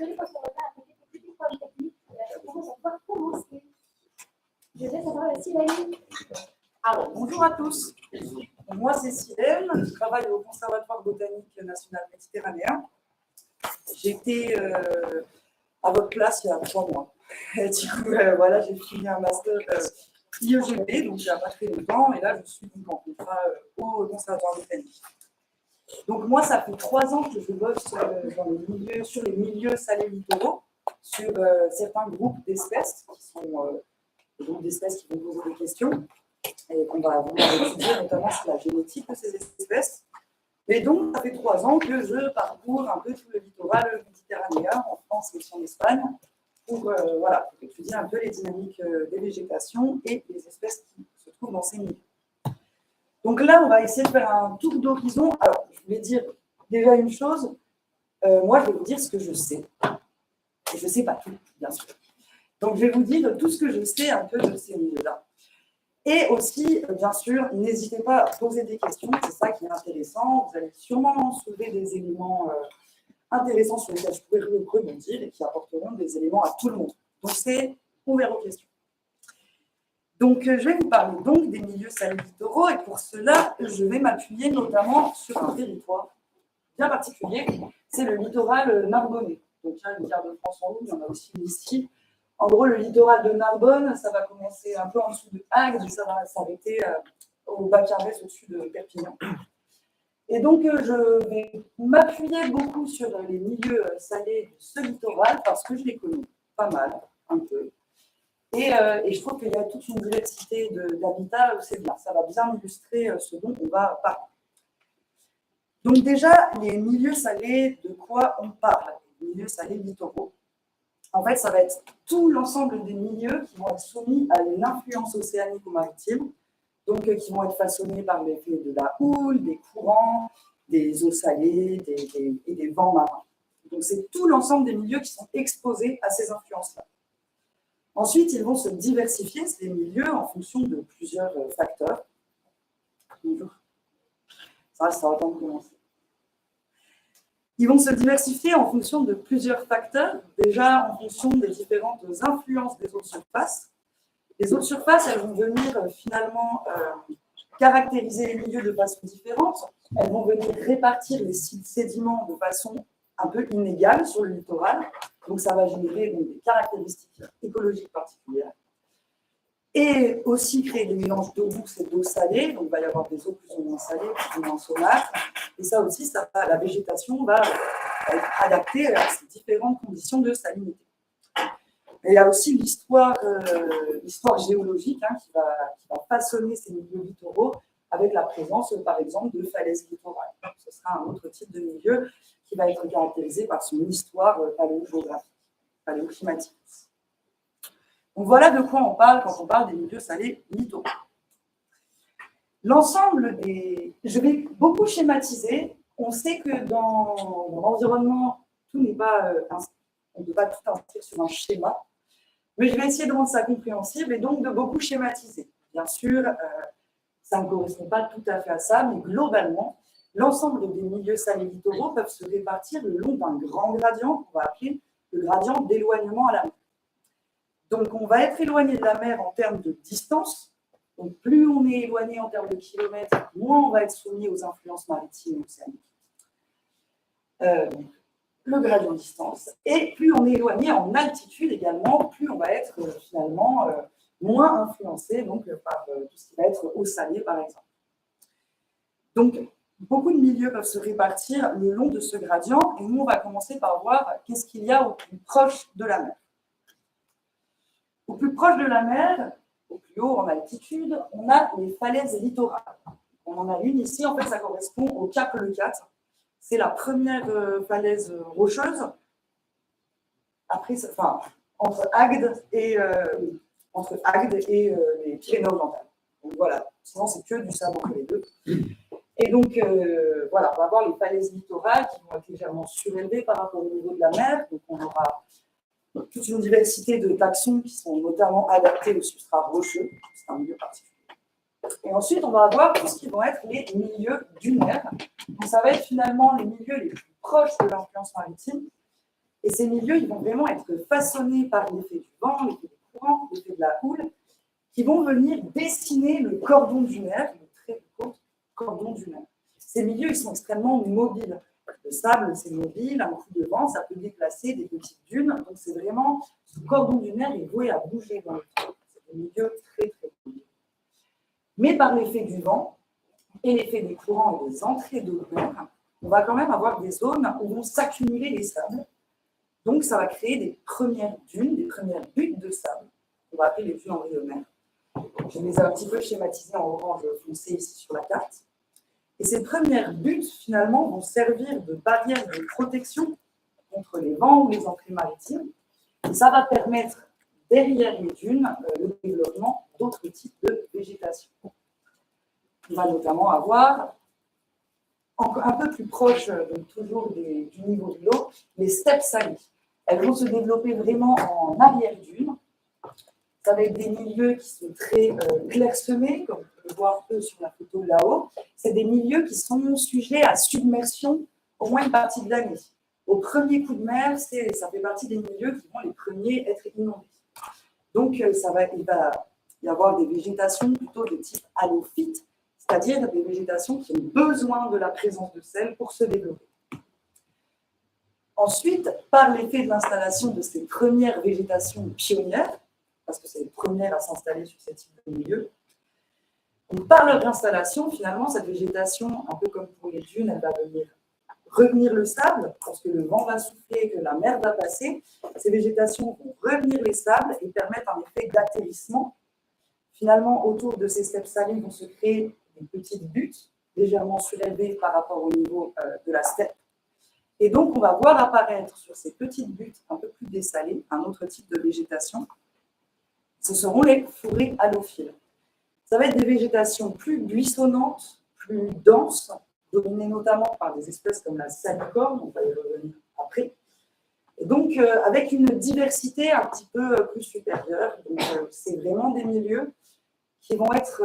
désolée parce qu'on va faire un petit problème technique. On va pouvoir commencer. Je vais savoir la Silène. Alors, bonjour à tous. Moi, c'est Silène. Je travaille au Conservatoire botanique national méditerranéen. J'étais à votre place il y a 3 mois. Et du coup, voilà, j'ai fini un master IEGB, donc il n'y a pas très longtemps. Et là, je suis donc en contrat au Conservatoire botanique. Donc moi, ça fait 3 ans que je bosse sur les milieux salés littoraux, sur certains groupes d'espèces qui sont des groupes d'espèces qui vont poser des questions et qu'on va vouloir étudier, notamment sur la génétique de ces espèces. Et donc, ça fait 3 ans que je parcours un peu tout le littoral méditerranéen, en France et aussi en Espagne, pour étudier un peu les dynamiques des végétations et les espèces qui se trouvent dans ces milieux. Donc là, on va essayer de faire un tour d'horizon. Alors, je voulais dire déjà une chose. Moi, je vais vous dire ce que je sais. Et je ne sais pas tout, bien sûr. Donc, je vais vous dire tout ce que je sais un peu de ces milieux-là. Et aussi, bien sûr, n'hésitez pas à poser des questions. C'est ça qui est intéressant. Vous allez sûrement soulever des éléments intéressants sur lesquels je pourrais rebondir et qui apporteront des éléments à tout le monde. Donc, c'est ouvert aux questions. Donc, je vais vous parler donc des milieux salés littoraux et pour cela, je vais m'appuyer notamment sur un territoire bien particulier, c'est le littoral narbonnais. Donc, il y a une carte de France en haut, il y en a aussi une ici. En gros, le littoral de Narbonne, ça va commencer un peu en dessous de Agde et ça va s'arrêter au Bas-Carbès, au-dessus de Perpignan. Et donc, je vais m'appuyer beaucoup sur les milieux salés de ce littoral parce que je les connais pas mal, un peu. Et je trouve qu'il y a toute une diversité d'habitats où c'est bien. Ça va bien illustrer ce dont on va parler. Donc déjà, les milieux salés, de quoi on parle? Les milieux salés littoraux. En fait, ça va être tout l'ensemble des milieux qui vont être soumis à une influence océanique ou maritime, donc qui vont être façonnés par l'effet de la houle, des courants, des eaux salées et des vents marins. Donc c'est tout l'ensemble des milieux qui sont exposés à ces influences-là. Ensuite, ils vont se diversifier, ces milieux, en fonction de plusieurs facteurs. Bonjour. Ça va attendre de commencer. Ils vont se diversifier en fonction de plusieurs facteurs. Déjà, en fonction des différentes influences des eaux de surface. Les eaux de surface, elles vont venir finalement caractériser les milieux de façon différente. Elles vont venir répartir les sédiments de façon un peu inégale sur le littoral. Donc, ça va générer donc, des caractéristiques écologiques particulières. Et aussi créer des mélanges d'eau douce et d'eau salée. Donc, il va y avoir des eaux plus ou moins salées, plus ou moins saumâtres. Et ça aussi, la végétation va être adaptée à ces différentes conditions de salinité. Et il y a aussi l'histoire géologique qui va façonner ces milieux littoraux avec la présence, par exemple, de falaises littorales. Ce sera un autre type de milieu qui va être caractérisé par son histoire paléogéographique, paléoclimatique. Donc voilà de quoi on parle quand on parle des milieux salés littoraux. L'ensemble des... Je vais beaucoup schématiser. On sait que dans l'environnement, tout n'est pas... on ne peut pas tout inscrire sur un schéma. Mais je vais essayer de rendre ça compréhensible et donc de beaucoup schématiser. Bien sûr, ça ne correspond pas tout à fait à ça, mais globalement, l'ensemble des milieux salés littoraux peuvent se répartir le long d'un grand gradient qu'on va appeler le gradient d'éloignement à la mer. Donc, on va être éloigné de la mer en termes de distance. Donc, plus on est éloigné en termes de kilomètres, moins on va être soumis aux influences maritimes et océaniques. Le gradient de distance. Et plus on est éloigné en altitude également, plus on va être finalement moins influencé donc, par tout ce qui va être eau salée, par exemple. Donc, beaucoup de milieux peuvent se répartir le long de ce gradient. Et nous, on va commencer par voir qu'est-ce qu'il y a au plus proche de la mer. Au plus proche de la mer, au plus haut en altitude, on a les falaises littorales. On en a une ici, en fait, ça correspond au cap Le 4. C'est la première falaise rocheuse, après, enfin, entre Agde et les Pyrénées-Orientales. Donc voilà, sinon c'est que du sable entre les deux. Et donc, voilà, on va avoir les falaises littorales qui vont être légèrement surélevées par rapport au niveau de la mer. Donc on aura toute une diversité de taxons qui sont notamment adaptés au substrat rocheux. C'est un milieu particulier. Et ensuite, on va avoir tout ce qui vont être les milieux dunaires. Donc, ça va être finalement les milieux les plus proches de l'influence maritime. Et ces milieux, ils vont vraiment être façonnés par l'effet du vent, l'effet du courant, l'effet de la houle, qui vont venir dessiner le cordon dunaire, le très court cordon dunaire. Ces milieux, ils sont extrêmement mobiles. Le sable, c'est mobile, un coup de vent, ça peut déplacer des petites dunes. Donc, c'est vraiment, ce cordon dunaire est voué à bouger dans le temps. C'est des milieux très, très mobiles. Mais par l'effet du vent et l'effet des courants et des entrées d'eau de mer, on va quand même avoir des zones où vont s'accumuler les sables. Donc, ça va créer des premières dunes, des premières buttes de sable. On va appeler les dunes embryonnaires. Je les ai un petit peu schématisées en orange foncé ici sur la carte. Et ces premières buttes, finalement, vont servir de barrière de protection contre les vents ou les entrées maritimes. Et ça va permettre, derrière les dunes, le développement d'autres types de végétation. On va notamment avoir, un peu plus proche, donc toujours du niveau de l'eau, les steppes salées. Elles vont se développer vraiment en arrière-dune. Ça va être des milieux qui sont très clairsemés, comme on peut le voir eux sur la photo là-haut. C'est des milieux qui sont sujets à submersion au moins une partie de l'année. Au premier coup de mer, ça fait partie des milieux qui vont les premiers être inondés. Donc, il va y avoir des végétations plutôt de type halophyte, c'est-à-dire des végétations qui ont besoin de la présence de sel pour se développer. Ensuite, par l'effet de l'installation de ces premières végétations pionnières, parce que c'est les premières à s'installer sur ce type de milieu. Donc, par leur installation, finalement, cette végétation, un peu comme pour les dunes, elle va venir retenir le sable, parce que le vent va souffler, que la mer va passer. Ces végétations vont retenir les sables et permettre un effet d'atterrissement. Finalement, autour de ces steppes salées vont se créer des petites buttes, légèrement surélevées par rapport au niveau de la steppe. Et donc, on va voir apparaître sur ces petites buttes un peu plus dessalées un autre type de végétation. Ce seront les fourrés halophiles. Ça va être des végétations plus buissonnantes, plus denses, dominées notamment par des espèces comme la salicorne, on va y revenir après. Et donc, avec une diversité un petit peu plus supérieure. Donc, c'est vraiment des milieux qui vont être...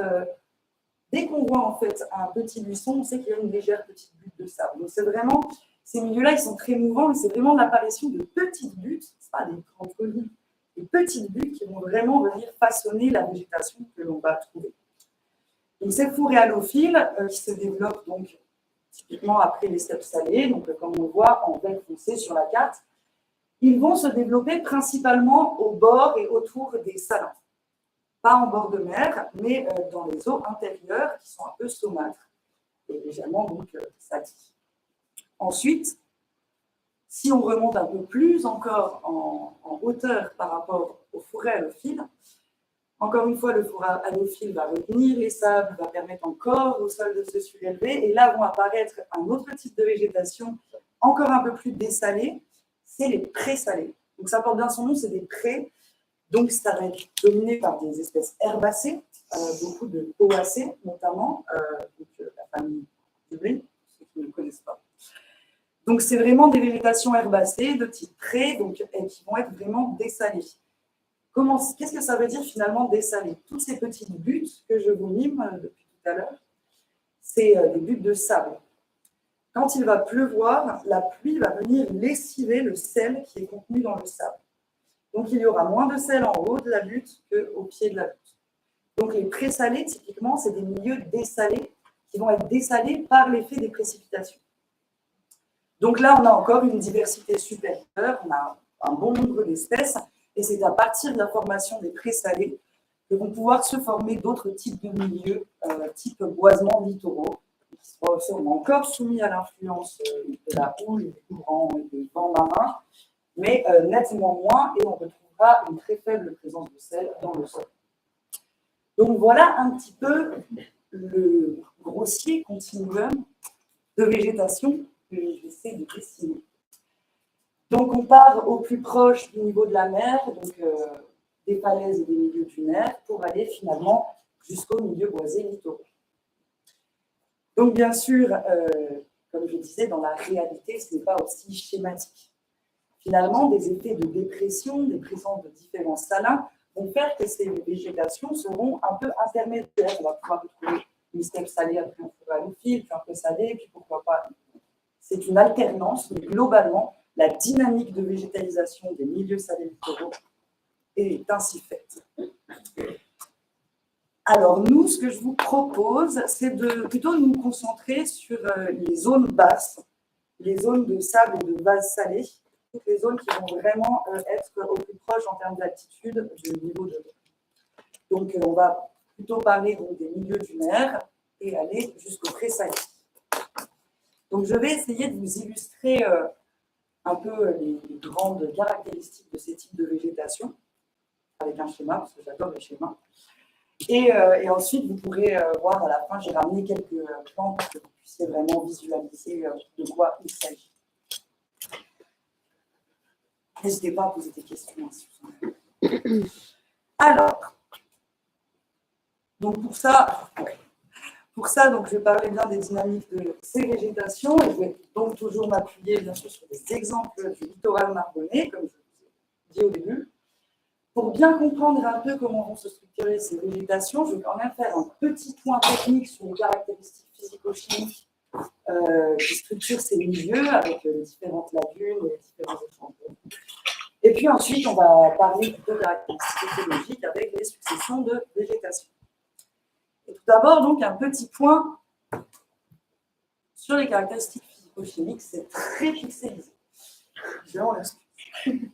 dès qu'on voit en fait un petit buisson, on sait qu'il y a une légère petite butte de sable. Donc, c'est vraiment... Ces milieux-là, ils sont très mouvants, mais c'est vraiment l'apparition de petites buttes, c'est pas des grandes collines, des petites buttes qui vont vraiment venir façonner la végétation que l'on va trouver. Donc, ces fourrés halophiles qui se développent donc typiquement après les steppes salées, donc comme on voit en vert foncé sur la carte, ils vont se développer principalement au bord et autour des salins. Pas en bord de mer, mais dans les eaux intérieures qui sont un peu saumâtres et légèrement donc salées. Ensuite, si on remonte un peu plus encore en hauteur par rapport au fourré halophile, encore une fois, le fourré halophile va retenir les sables, va permettre encore au sol de se surélever, et là vont apparaître un autre type de végétation encore un peu plus dessalée, c'est les prés salés. Donc ça porte bien son nom, c'est des prés, donc ça va être dominé par des espèces herbacées, beaucoup de poacées notamment, donc la famille du blé, ceux qui ne le connaissent pas. Donc, c'est vraiment des végétations herbacées de type pré, donc, et qui vont être vraiment dessalées. Qu'est-ce que ça veut dire finalement dessalées? Toutes ces petites buttes que je vous mime depuis tout à l'heure, c'est des buttes de sable. Quand il va pleuvoir, la pluie va venir lessiver le sel qui est contenu dans le sable. Donc, il y aura moins de sel en haut de la butte qu'au pied de la butte. Donc, les présalés, typiquement, c'est des milieux dessalés qui vont être dessalés par l'effet des précipitations. Donc là, on a encore une diversité supérieure, on a un bon nombre d'espèces, et c'est à partir de la formation des présalés que vont pouvoir se former d'autres types de milieux, type boisements littoraux, qui seront encore soumis à l'influence de la houle, des courants et des vents marins, mais nettement moins, et on retrouvera une très faible présence de sel dans le sol. Donc voilà un petit peu le grossier continuum de végétation que j'essaie de dessiner. Donc, on part au plus proche du niveau de la mer, donc des falaises et des milieux dunaires, pour aller finalement jusqu'au milieu boisé littoraux. Donc, bien sûr, comme je disais, dans la réalité, ce n'est pas aussi schématique. Finalement, des effets de dépression, des présences de différents salins, vont faire que ces végétations seront un peu intermédiaires. On va pouvoir retrouver une steppe salée après un fourré halophile, puis un peu salé, puis pourquoi pas. C'est une alternance, mais globalement, la dynamique de végétalisation des milieux salés littoraux est ainsi faite. Alors nous, ce que je vous propose, c'est de plutôt nous concentrer sur les zones basses, les zones de sable et de vase salé, toutes les zones qui vont vraiment être au plus proche en termes d'altitude du niveau de l'eau. Donc on va plutôt parler donc, des milieux dunaires et aller jusqu'au présalé. Donc je vais essayer de vous illustrer un peu les grandes caractéristiques de ces types de végétation avec un schéma, parce que j'adore les schémas. Et ensuite, vous pourrez voir à la fin, j'ai ramené quelques plans pour que vous puissiez vraiment visualiser de quoi il s'agit. N'hésitez pas à poser des questions. Alors, donc pour ça, donc, je vais parler bien des dynamiques de ces végétations et je vais donc toujours m'appuyer bien sûr sur des exemples du littoral narbonnais, comme je vous ai dit au début. Pour bien comprendre un peu comment vont se structurer ces végétations, je vais quand même faire un petit point technique sur les caractéristiques physico-chimiques qui structurent ces milieux avec les différentes lagunes et les différents échantillons. Et puis ensuite, on va parler plutôt de caractéristiques écologiques avec les successions de végétation. Et tout d'abord, donc, un petit point sur les caractéristiques physico-chimiques, c'est très pixelisé. Je m'en excuse.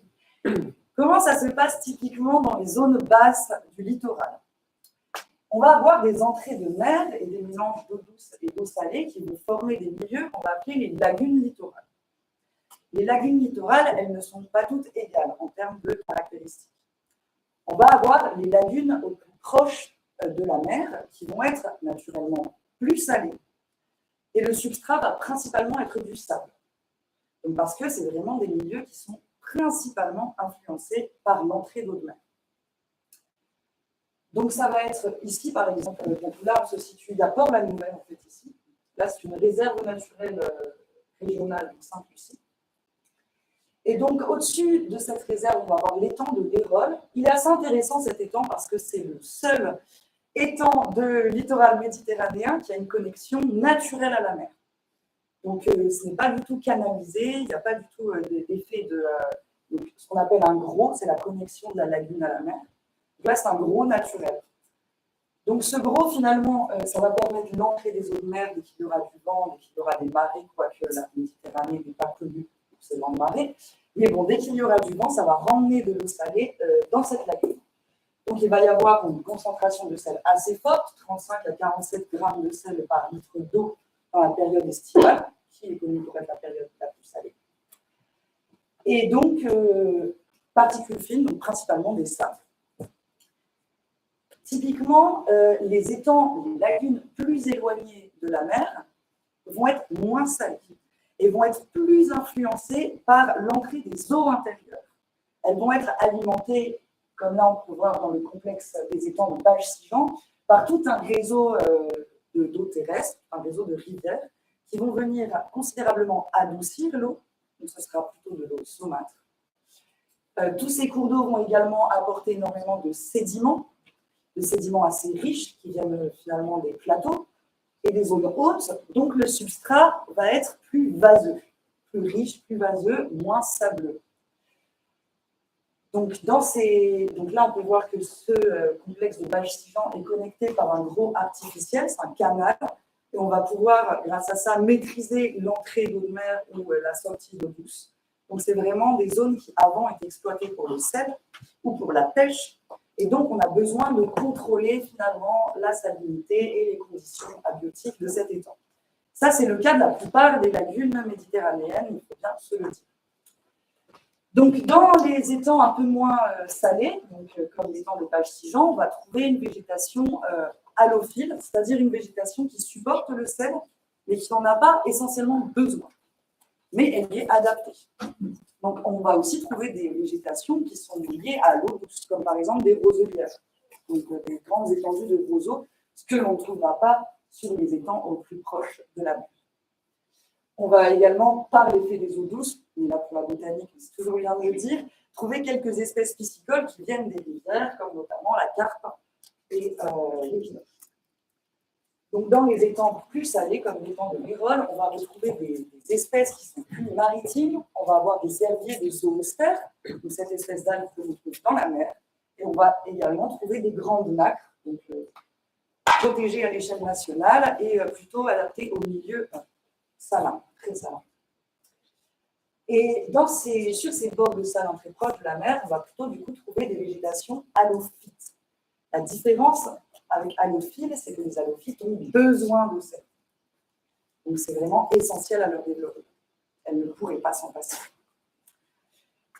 Comment ça se passe typiquement dans les zones basses du littoral? On va avoir des entrées de mer et des mélanges d'eau douce et d'eau salée qui vont former des milieux qu'on va appeler les lagunes littorales. Les lagunes littorales, elles ne sont pas toutes égales en termes de caractéristiques. On va avoir les lagunes au plus proches de la mer qui vont être naturellement plus salées. Et le substrat va principalement être du sable. Donc parce que c'est vraiment des milieux qui sont principalement influencés par l'entrée d'eau de mer. Donc ça va être ici, par exemple, donc là on se situe à Port-la-Nouvelle, en fait, ici. Là c'est une réserve naturelle régionale de Sainte-Lucie. Et donc au-dessus de cette réserve, on va avoir l'étang de l'Hérole. Il est assez intéressant cet étang parce que c'est le seul étang de littoral méditerranéen qui a une connexion naturelle à la mer. Donc, ce n'est pas du tout canalisé, il n'y a pas du tout d'effet de ce qu'on appelle un gros, c'est la connexion de la lagune à la mer. Là, c'est un gros naturel. Donc, ce gros, finalement, ça va permettre l'entrée des eaux de mer dès qu'il y aura du vent, dès qu'il y aura des marées, quoique la Méditerranée n'est pas connue pour ses grandes marées. Mais bon, dès qu'il y aura du vent, ça va ramener de l'eau salée dans cette lagune. Donc, il va y avoir une concentration de sel assez forte, 35 à 47 grammes de sel par litre d'eau dans la période estivale, qui est connue pour être la période la plus salée. Et donc, particules fines, donc principalement des sables. Typiquement, les étangs, les lagunes plus éloignées de la mer vont être moins salées et vont être plus influencées par l'entrée des eaux intérieures. Elles vont être alimentées, comme là on peut voir dans le complexe des étangs de Bages-Sigean, par tout un réseau d'eau terrestre, un réseau de rivières, qui vont venir considérablement adoucir l'eau, donc ce sera plutôt de l'eau saumâtre. Tous ces cours d'eau vont également apporter énormément de sédiments assez riches qui viennent finalement des plateaux et des zones hautes, donc le substrat va être plus vaseux, plus riche, plus vaseux, moins sableux. Donc là, on peut voir que ce complexe de Bages-Sigean est connecté par un gros artificiel, c'est un canal, et on va pouvoir, grâce à ça, maîtriser l'entrée d'eau de mer ou la sortie d'eau douce. Donc, c'est vraiment des zones qui, avant, étaient exploitées pour le sel ou pour la pêche. Et donc, on a besoin de contrôler, finalement, la salinité et les conditions abiotiques de cet étang. Ça, c'est le cas de la plupart des lagunes méditerranéennes, il faut bien se le dire. Donc, dans les étangs un peu moins salés, donc, comme l'étang de Bages-Sigean, on va trouver une végétation halophile, c'est-à-dire une végétation qui supporte le sel, mais qui n'en a pas essentiellement besoin. Mais elle y est adaptée. Donc, on va aussi trouver des végétations qui sont liées à l'eau douce, comme par exemple des roselières, donc des grandes étendues de roseaux, ce que l'on ne trouvera pas sur les étangs au plus proche de la mer. On va également, par l'effet des eaux douces, mais là pour la botanique, c'est toujours bien de le dire, trouver quelques espèces piscicoles qui viennent des rivières, comme notamment la carpe et les pinoches. Donc, dans les étangs plus salés, comme l'étang de Mérolles, on va retrouver des espèces qui sont plus maritimes. On va avoir des herbiers de zoostère, donc cette espèce d'algue que l'on trouve dans la mer. Et on va également trouver des grandes nacres, donc protégées à l'échelle nationale et plutôt adaptées au milieu salin, très salin. Et sur ces bords de salin très proches de la mer, on va plutôt du coup trouver des végétations halophytes. La différence avec halophiles, c'est que les halophytes ont besoin de sel. Donc c'est vraiment essentiel à leur développement. Elles ne pourraient pas s'en passer.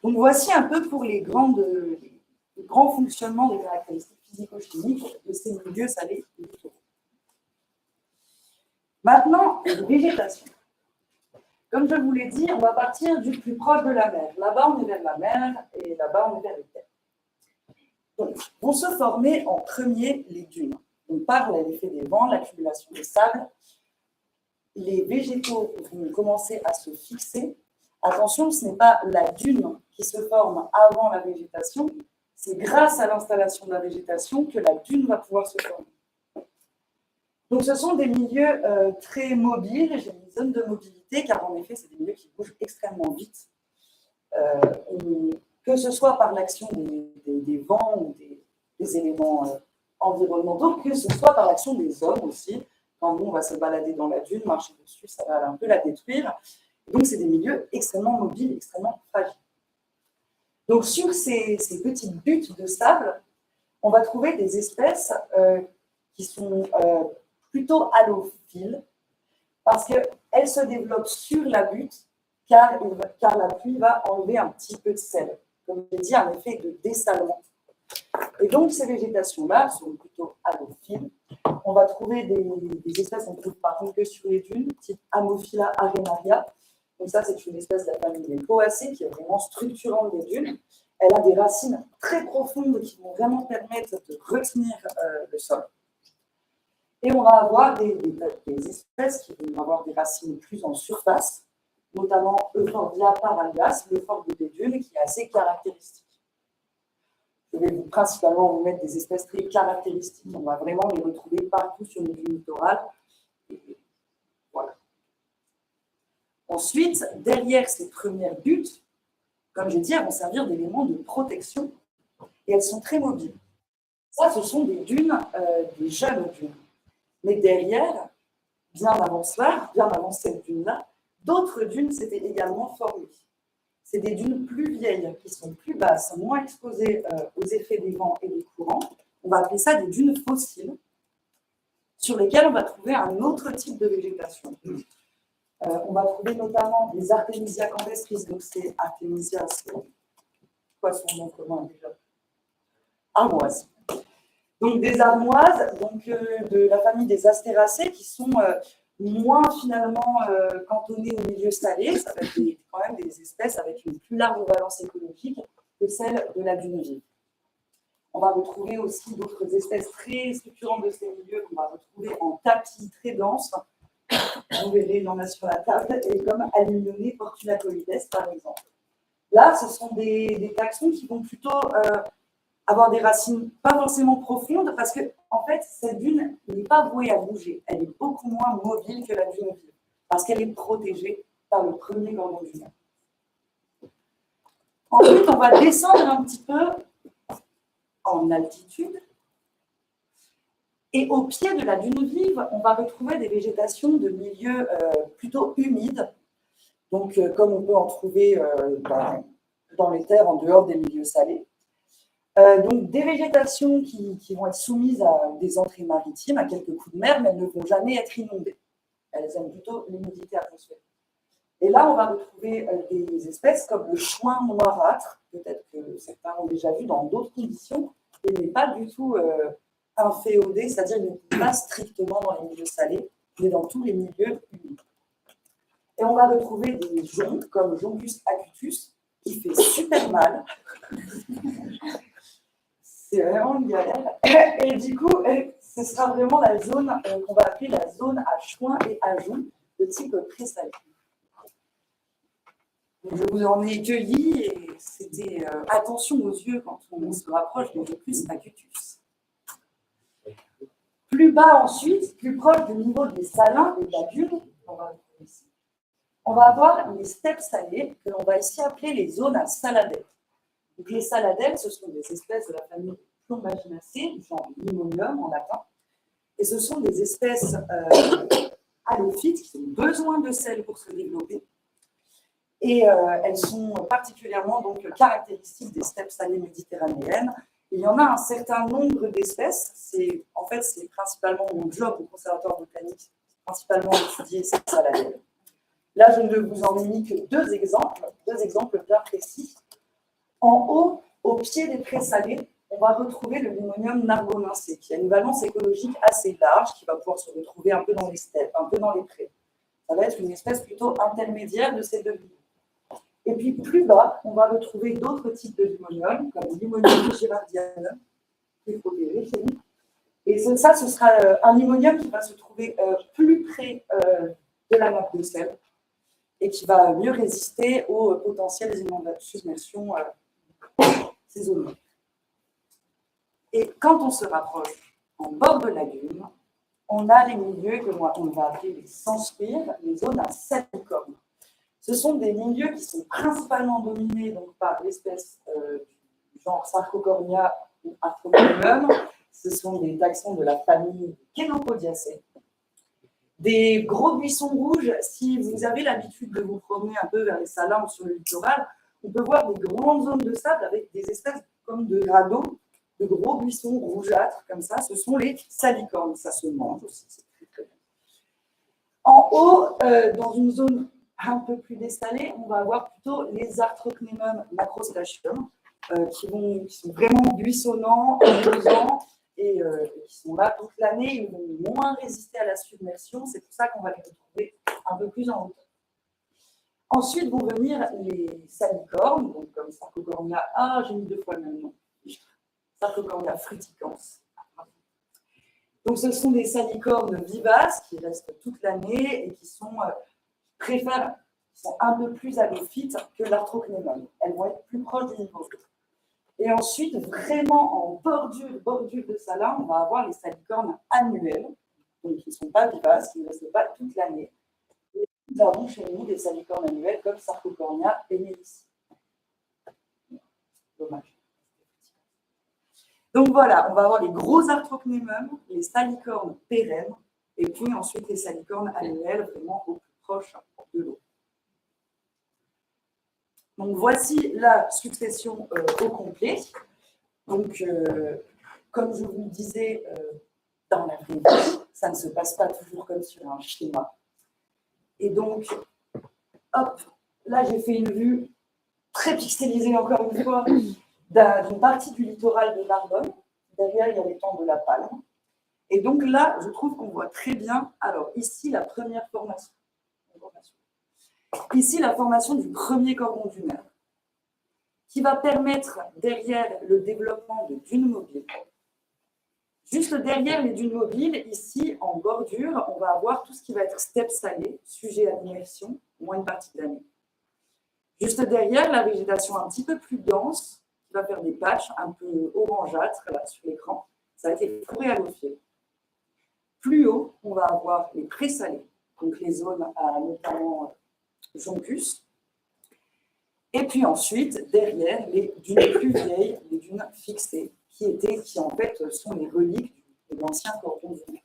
Donc voici un peu pour les grands fonctionnements des caractéristiques physico-chimiques de ces milieux salés et littoraux. Maintenant, les végétations. Comme je vous l'ai dit, on va partir du plus proche de la mer. Là-bas, on est vers la mer et là-bas, on est vers les terres. Donc, vont se former en premier les dunes. On parle à l'effet des vents, l'accumulation des sables. Les végétaux vont commencer à se fixer. Attention, ce n'est pas la dune qui se forme avant la végétation, c'est grâce à l'installation de la végétation que la dune va pouvoir se former. Donc, ce sont des milieux très mobiles, j'ai une zone de mobilité, car en effet, c'est des milieux qui bougent extrêmement vite. Que ce soit par l'action des vents ou des éléments environnementaux, que ce soit par l'action des hommes aussi. Quand nous, on va se balader dans la dune, marcher dessus, ça va un peu la détruire. Donc, c'est des milieux extrêmement mobiles, extrêmement fragiles. Donc, sur ces petites buttes de sable, on va trouver des espèces qui sont plutôt halophiles, parce qu'elles se développent sur la butte, car la pluie va enlever un petit peu de sel. Comme je l'ai dit, un effet de dessalement. Et donc, ces végétations-là sont plutôt halophiles. On va trouver des espèces, on ne trouve par contre que sur les dunes, type Ammophila arenaria. Donc ça, c'est une espèce de la famille des Poacées qui est vraiment structurante des dunes. Elle a des racines très profondes qui vont vraiment permettre de retenir le sol. Et on va avoir des espèces qui vont avoir des racines plus en surface, notamment Euphorbia paralias, l'euphorbe des dunes, qui est assez caractéristique. Je vais principalement vous mettre des espèces très caractéristiques. On va vraiment les retrouver partout sur les dunes littorales. Voilà. Ensuite, derrière ces premières buttes, comme j'ai dit, elles vont servir d'éléments de protection et elles sont très mobiles. Ça, ce sont des dunes, des jeunes dunes. Mais derrière, bien avant cela, bien avant cette dune-là, d'autres dunes s'étaient également formées. C'est des dunes plus vieilles, qui sont plus basses, moins exposées aux effets des vents et des courants. On va appeler ça des dunes fossiles, sur lesquelles on va trouver un autre type de végétation. On va trouver notamment des Artemisia campestris, donc c'est Artemisia, c'est quoi son nom commun déjà? Armoises. Donc des armoises, donc de la famille des Astéracées, qui sont moins finalement cantonnées au milieu salé. Ça va être quand même des espèces avec une plus large valence écologique que celle de la dune vive. On va retrouver aussi d'autres espèces très structurantes de ces milieux qu'on va retrouver en tapis très denses. Vous verrez, il y en a sur la table, et comme Alignoné portulacoides, par exemple. Là, ce sont des taxons qui vont plutôt avoir des racines pas forcément profondes, parce que, en fait, cette dune n'est pas vouée à bouger. Elle est beaucoup moins mobile que la dune vive, parce qu'elle est protégée par le premier cordon dunaire. Ensuite, on va descendre un petit peu en altitude. Et au pied de la dune vive, on va retrouver des végétations de milieux plutôt humides, donc comme on peut en trouver dans les terres en dehors des milieux salés. Donc des végétations qui vont être soumises à des entrées maritimes, à quelques coups de mer, mais elles ne vont jamais être inondées. Elles aiment plutôt l'humidité atmosphérique. Et là, on va retrouver des espèces comme le chouin noirâtre, peut-être que certains ont déjà vu dans d'autres conditions, et n'est pas du tout inféodé, c'est-à-dire qu'il n'est pas strictement dans les milieux salés, mais dans tous les milieux humides. Et on va retrouver des joncs, comme Jongus acutus, qui fait super mal. C'est vraiment une galère. Et du coup, ce sera vraiment la zone qu'on va appeler la zone à chouin et à jonc, de type présalé. Je vous en ai cueilli et c'était attention aux yeux quand on se rapproche des Jongus acutus. Plus bas ensuite, plus proche du niveau des salins et de la dune, on va avoir les steppes salées que l'on va ici appeler les zones à saladelles. Donc, les saladelles, ce sont des espèces de la famille Plombaginaceae, du genre Limonium en latin. Et ce sont des espèces halophytes qui ont besoin de sel pour se développer. Et elles sont particulièrement donc, caractéristiques des steppes salées méditerranéennes. Il y en a un certain nombre d'espèces. En fait, c'est principalement mon job au conservatoire botanique, principalement étudier ces saladelles. Là, je ne vous en ai mis que deux exemples bien précis. En haut, au pied des prés salés, on va retrouver le Limonium nargonensé, qui a une valence écologique assez large, qui va pouvoir se retrouver un peu dans les steppes, un peu dans les prés. Ça va être une espèce plutôt intermédiaire de ces deux lignes. Et puis plus bas, on va retrouver d'autres types de limonium, comme le Limonium girardianum, qui est protégé chez nous. Et ça, ce sera un limonium qui va se trouver plus près de la nappe de sel et qui va mieux résister aux potentielles submersions saisonnières. Et quand on se rapproche en bord de lagune, on a les milieux que on va appeler les sans-spires, les zones à salicorne. Ce sont des milieux qui sont principalement dominés donc, par l'espèce du genre Sarcocornia ou Arthrochilum. Ce sont des taxons de la famille Chenopodiaceae. Des gros buissons rouges, si vous avez l'habitude de vous promener un peu vers les salins ou sur le littoral, on peut voir des grandes zones de sable avec des espèces comme de radeaux, de gros buissons rougeâtres comme ça. Ce sont les salicornes, ça se mange aussi, c'est très bien. En haut, dans une zone un peu plus déssalée, on va avoir plutôt les Arthrocnemum macrostachium, qui sont vraiment buissonnants, imposants, et qui sont là toute l'année. Ils vont moins résister à la submersion. C'est pour ça qu'on va les retrouver un peu plus en hauteur. Ensuite vont venir les salicornes, donc comme Sarcocornia, j'ai mis 2 fois le même nom, Sarcocornia fruticans. Donc ce sont des salicornes vivaces qui restent toute l'année et qui sont sont un peu plus halophytes que l'Arthrocnemum. Elles vont être plus proches du niveau. Et ensuite, vraiment en bordure de salin, on va avoir les salicornes annuelles, donc qui ne sont pas vivaces, qui ne restent pas toute l'année. Et nous avons chez nous des salicornes annuelles comme Sarcocornia et Mélicie. Dommage. Donc voilà, on va avoir les gros Arthrocnemum, les salicornes pérennes, et puis ensuite les salicornes annuelles vraiment au plus proche de l'eau. Donc voici la succession au complet. Donc, comme je vous le disais, dans la vraie vie, ça ne se passe pas toujours comme sur un schéma. Et donc, hop, là j'ai fait une vue très pixelisée encore une fois d'une partie du littoral de Narbonne. Derrière, il y a l'étang de la Palme. Et donc là, je trouve qu'on voit très bien, alors ici, la première formation. Ici, la formation du premier cordon dunaire, qui va permettre derrière le développement de dunes mobiles. Juste derrière les dunes mobiles, ici, en bordure, on va avoir tout ce qui va être steppe salée, sujet à l'immersion, moins une partie de l'année. Juste derrière, la végétation un petit peu plus dense, qui va faire des patchs un peu orangeâtres, là, sur l'écran, ça va être les forêts halophiles. Plus haut, on va avoir les présalés, donc les zones à notamment Joncus. Et puis ensuite, derrière, les dunes plus vieilles, les dunes fixées, qui en fait sont les reliques de l'ancien cordon dunaire.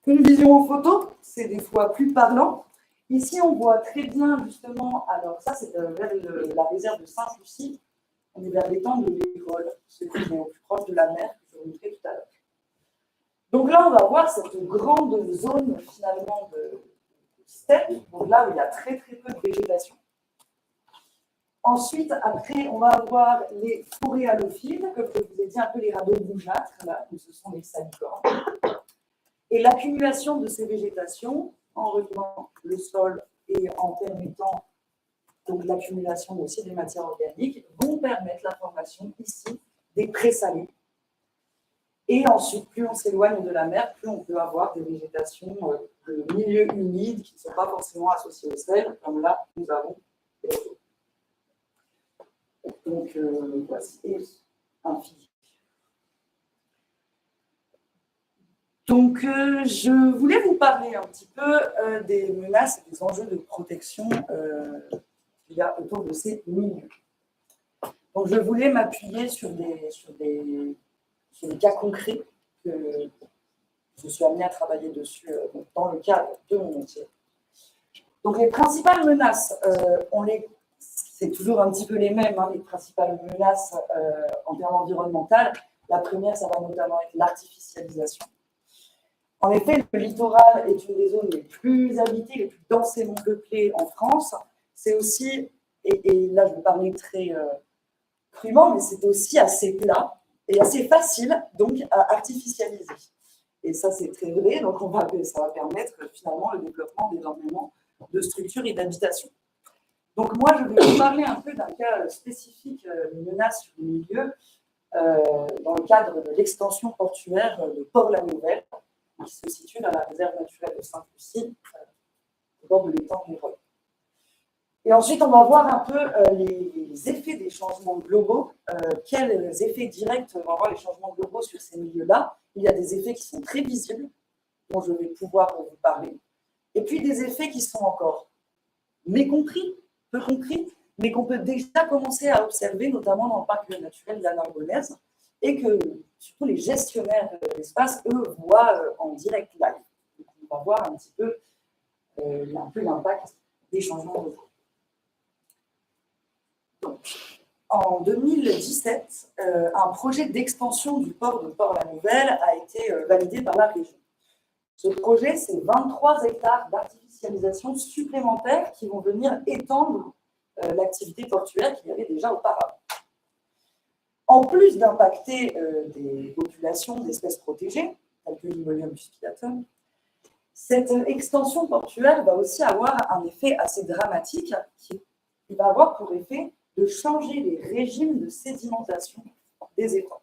Une vision en photo, c'est des fois plus parlant. Ici, on voit très bien justement, alors ça c'est vers la réserve de Sainte-Lucie, on est vers l'étang de l'Érole, ce qui est au plus proche de la mer, que je vous montrais tout à l'heure. Donc là, on va voir cette grande zone finalement de steppe, donc là où il y a très très peu de végétation. Ensuite, après, on va avoir les forêts halophiles, comme je vous ai dit, un peu les radeaux rougeâtres, là, où ce sont les salicornes. Et l'accumulation de ces végétations, en retenant le sol et en permettant donc l'accumulation aussi des matières organiques, vont permettre la formation ici des présalés. Et ensuite, plus on s'éloigne de la mer, plus on peut avoir des végétations de milieux humides qui ne sont pas forcément associées au sel, comme là, nous avons les eaux. Donc, voici un physique. Donc, je voulais vous parler un petit peu des menaces et des enjeux de protection qu'il y a autour de ces milieux. Donc, je voulais m'appuyer sur des cas concrets que je suis amenée à travailler dessus dans le cadre de mon métier. Donc, les principales menaces, c'est toujours un petit peu les mêmes, hein, les principales menaces en termes environnementaux. La première, ça va notamment être l'artificialisation. En effet, le littoral est une des zones les plus habitées, les plus densément peuplées en France. C'est aussi, et là je vais parler très crûment, mais c'est aussi assez plat et assez facile donc à artificialiser. Et ça, c'est très vrai, donc ça va permettre finalement le développement d'énormément de structures et d'habitations. Donc moi, je vais vous parler un peu d'un cas spécifique de menace sur le milieu dans le cadre de l'extension portuaire de Port-la-Nouvelle, qui se situe dans la réserve naturelle de Sainte-Lucie, au bord de l'étang du Rhône. Et ensuite, on va voir un peu les effets des changements globaux. Quels effets directs vont avoir les changements globaux sur ces milieux-là? Il y a des effets qui sont très visibles, dont je vais pouvoir vous parler. Et puis des effets qui sont encore mécompris, peu compris, mais qu'on peut déjà commencer à observer, notamment dans le parc naturel de la Narbonnaise, et que surtout les gestionnaires de l'espace, eux, voient en direct live. Donc, on va voir un petit peu l'impact des changements de eau. Donc, en 2017, un projet d'extension du port de Port-la-Nouvelle a été validé par la région. Ce projet, c'est 23 hectares d'artificialisation supplémentaires qui vont venir étendre l'activité portuaire qu'il y avait déjà auparavant. En plus d'impacter des populations d'espèces protégées, telles que l'Hyméneum puspillatum, cette extension portuaire va aussi avoir un effet assez dramatique qui va avoir pour effet de changer les régimes de sédimentation des étangs.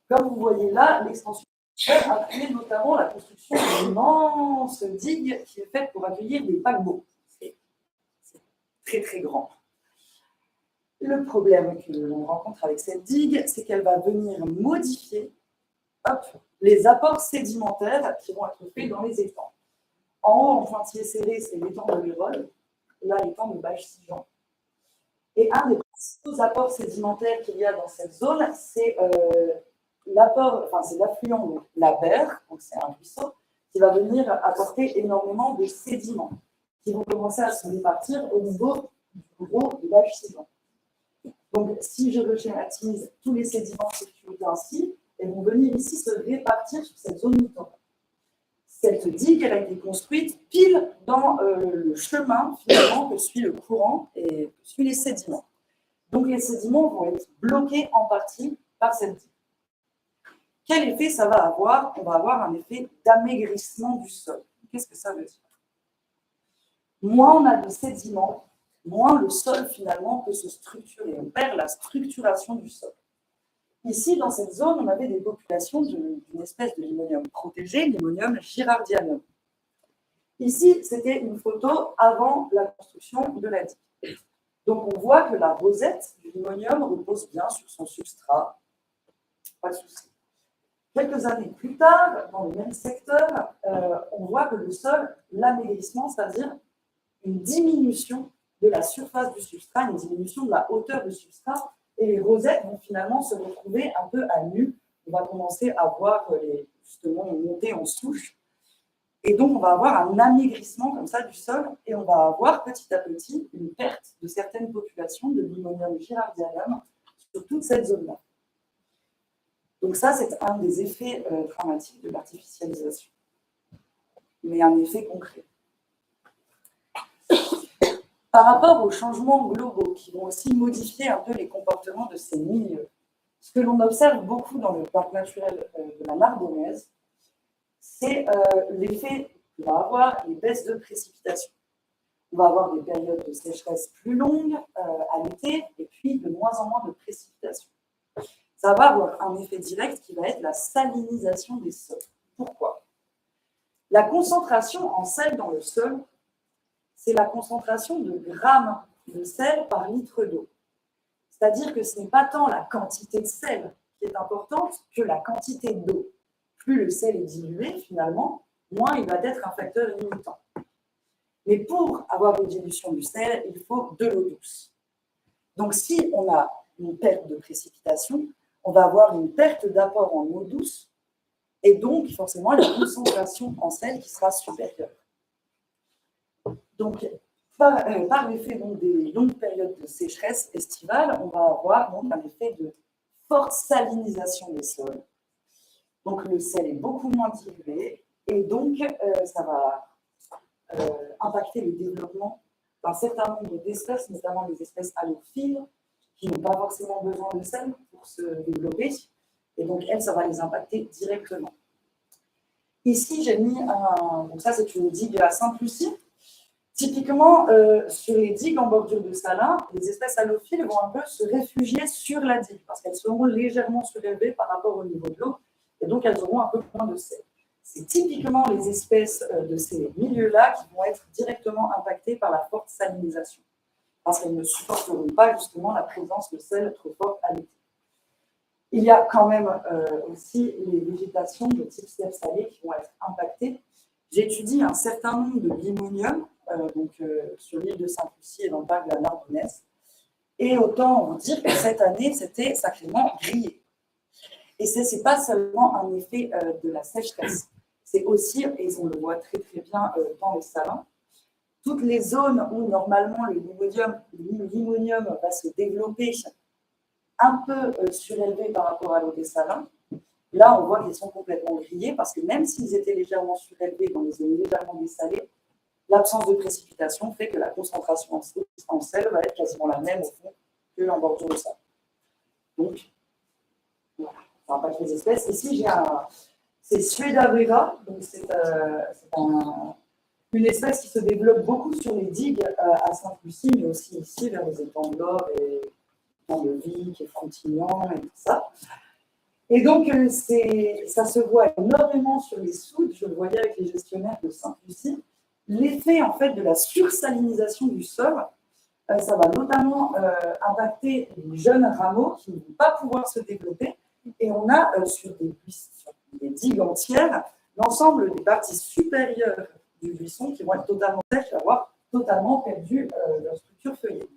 Comme vous voyez là, l'extension portuaire a créé notamment la construction d'une immense digue qui est faite pour accueillir des paquebots. C'est très très grand. Le problème que l'on rencontre avec cette digue, c'est qu'elle va venir modifier les apports sédimentaires qui vont être faits dans les étangs. En haut, en pointillé serré, c'est l'étang de l'Hérole, là, l'étang de Bages-Sigean. Et un des principaux apports sédimentaires qu'il y a dans cette zone, c'est l'affluent, donc la Berre, donc c'est un ruisseau, qui va venir apporter énormément de sédiments qui vont commencer à se répartir au niveau du gros de Bages-Sigean. Donc, si je reschématise, tous les sédiments circulent ainsi et vont venir ici se répartir sur cette zone littorale. Cette digue, elle a été construite pile dans le chemin finalement que suit le courant et que suit les sédiments. Donc, les sédiments vont être bloqués en partie par cette digue. Quel effet ça va avoir? On va avoir un effet d'amaigrissement du sol. Qu'est-ce que ça veut dire? Moins on a de sédiments, moins le sol, finalement, peut se structurer. On perd la structuration du sol. Ici, dans cette zone, on avait des populations d'une espèce de limonium protégé, limonium girardianum. Ici, c'était une photo avant la construction de la digue. Donc, on voit que la rosette du limonium repose bien sur son substrat. Pas de souci. Quelques années plus tard, dans le même secteur, on voit que le sol, l'amaigrissement, c'est-à-dire une diminution de la surface du substrat, une diminution de la hauteur du substrat, et les rosettes vont finalement se retrouver un peu à nu. On va commencer à voir justement monter en souche. Et donc, on va avoir un amaigrissement comme ça du sol, et on va avoir petit à petit une perte de certaines populations de limonium girardianum sur toute cette zone-là. Donc ça, c'est un des effets dramatiques de l'artificialisation, mais un effet concret. Par rapport aux changements globaux qui vont aussi modifier un peu les comportements de ces milieux, ce que l'on observe beaucoup dans le parc naturel de la Narbonnaise, c'est l'effet qu'on va avoir les baisses de précipitations. On va avoir des périodes de sécheresse plus longues à l'été et puis de moins en moins de précipitations. Ça va avoir un effet direct qui va être la salinisation des sols. Pourquoi? La concentration en sel dans le sol, c'est la concentration de grammes de sel par litre d'eau. C'est-à-dire que ce n'est pas tant la quantité de sel qui est importante que la quantité d'eau. plus le sel est dilué, finalement, moins il va être un facteur limitant. Mais pour avoir une dilution du sel, il faut de l'eau douce. Donc, si on a une perte de précipitation, on va avoir une perte d'apport en eau douce, et donc, forcément, la concentration en sel qui sera supérieure. Donc, par l'effet des longues périodes de sécheresse estivale, on va avoir donc un effet de forte salinisation des sols. Donc, le sel est beaucoup moins dilué, et donc, ça va impacter le développement d'un certain nombre d'espèces, notamment les espèces halophiles, qui n'ont pas forcément besoin de sel pour se développer. Et donc, elles, ça va les impacter directement. Ici, j'ai mis donc ça, c'est une digue à Sainte-Lucie. Typiquement, sur les digues en bordure de salins, les espèces halophiles vont un peu se réfugier sur la digue parce qu'elles seront légèrement surélevées par rapport au niveau de l'eau et donc elles auront un peu moins de sel. C'est typiquement les espèces de ces milieux-là qui vont être directement impactées par la forte salinisation parce qu'elles ne supporteront pas justement la présence de sel trop forte à l'été. Il y a quand même aussi les végétations de type steppe salée qui vont être impactées. J'étudie un certain nombre de limoniums sur l'île de Sainte-Lucie et dans le parc de la Narbonnaise. Et autant vous dire que cette année, c'était sacrément grillé. Et ce n'est pas seulement un effet de la sécheresse, c'est aussi, et on le voit très très bien dans les salins, toutes les zones où normalement le limonium va se développer un peu surélevés par rapport à l'eau des salins. Là, on voit qu'ils sont complètement grillés parce que même s'ils étaient légèrement surélevés dans les zones légèrement dessalées, l'absence de précipitation fait que la concentration en sel va être quasiment la même au fond que en bordure de sable. Donc, voilà, ça impacte les espèces. Ici, c'est Sueda vera, donc c'est une espèce qui se développe beaucoup sur les digues à Sainte-Lucie, mais aussi ici vers les étangs de l'Or et de Vic et Frontignan et tout ça. Et donc, ça se voit énormément sur les soudes. Je le voyais avec les gestionnaires de Sainte-Lucie. L'effet, en fait, de la sursalinisation du sol, ça va notamment impacter les jeunes rameaux qui ne vont pas pouvoir se développer. Et on a, sur des digues entières, l'ensemble des parties supérieures du buisson qui vont être totalement sèches, avoir totalement perdu leur structure feuillée.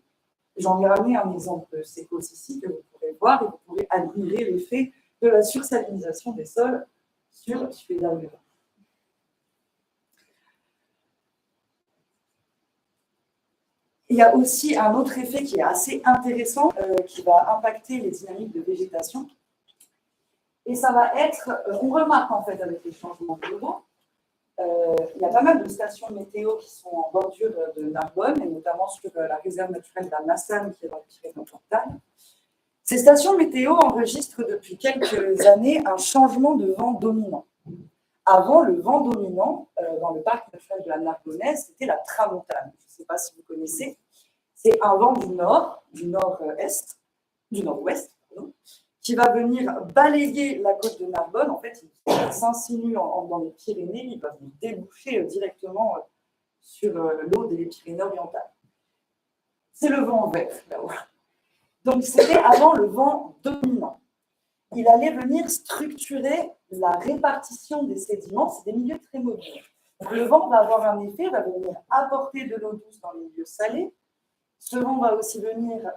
J'en ai ramené un exemple sécos ici que vous pourrez voir et vous pourrez admirer l'effet de la sursalinisation des sols sur Sueda vera. Il y a aussi un autre effet qui est assez intéressant, qui va impacter les dynamiques de végétation. Et ça va être, on remarque en fait avec les changements globaux, il y a pas mal de stations météo qui sont en bordure de Narbonne, et notamment sur la réserve naturelle de la Massane qui est dans le Pyrénées-Orientales. Ces stations météo enregistrent depuis quelques années un changement de vent dominant. Avant, le vent dominant dans le parc naturel de la Narbonnaise, c'était la tramontane. Je ne sais pas si vous connaissez. C'est un vent du nord-ouest, qui va venir balayer la côte de Narbonne. En fait, il s'insinue dans les Pyrénées, il va venir déboucher directement sur l'eau des Pyrénées-Orientales. C'est le vent vert, là-haut. Donc, c'était avant le vent dominant. Il allait venir structurer la répartition des sédiments. C'est des milieux très mobiles. Donc, le vent va avoir un effet, va venir apporter de l'eau douce dans les milieux salés. Ce vent va aussi venir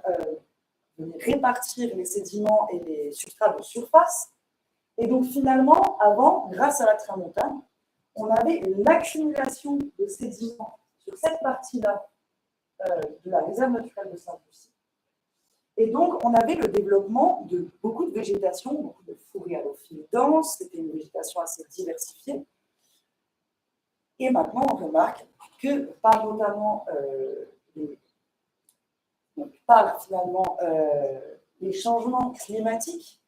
répartir les sédiments et les substrats de surface. Et donc, finalement, avant, grâce à la tramontane, on avait une accumulation de sédiments sur cette partie-là de la réserve naturelle de Sainte-Lucie. Et donc, on avait le développement de beaucoup de végétation, beaucoup de forêts halophiles denses, c'était une végétation assez diversifiée. Et maintenant, on remarque que par notamment les changements climatiques,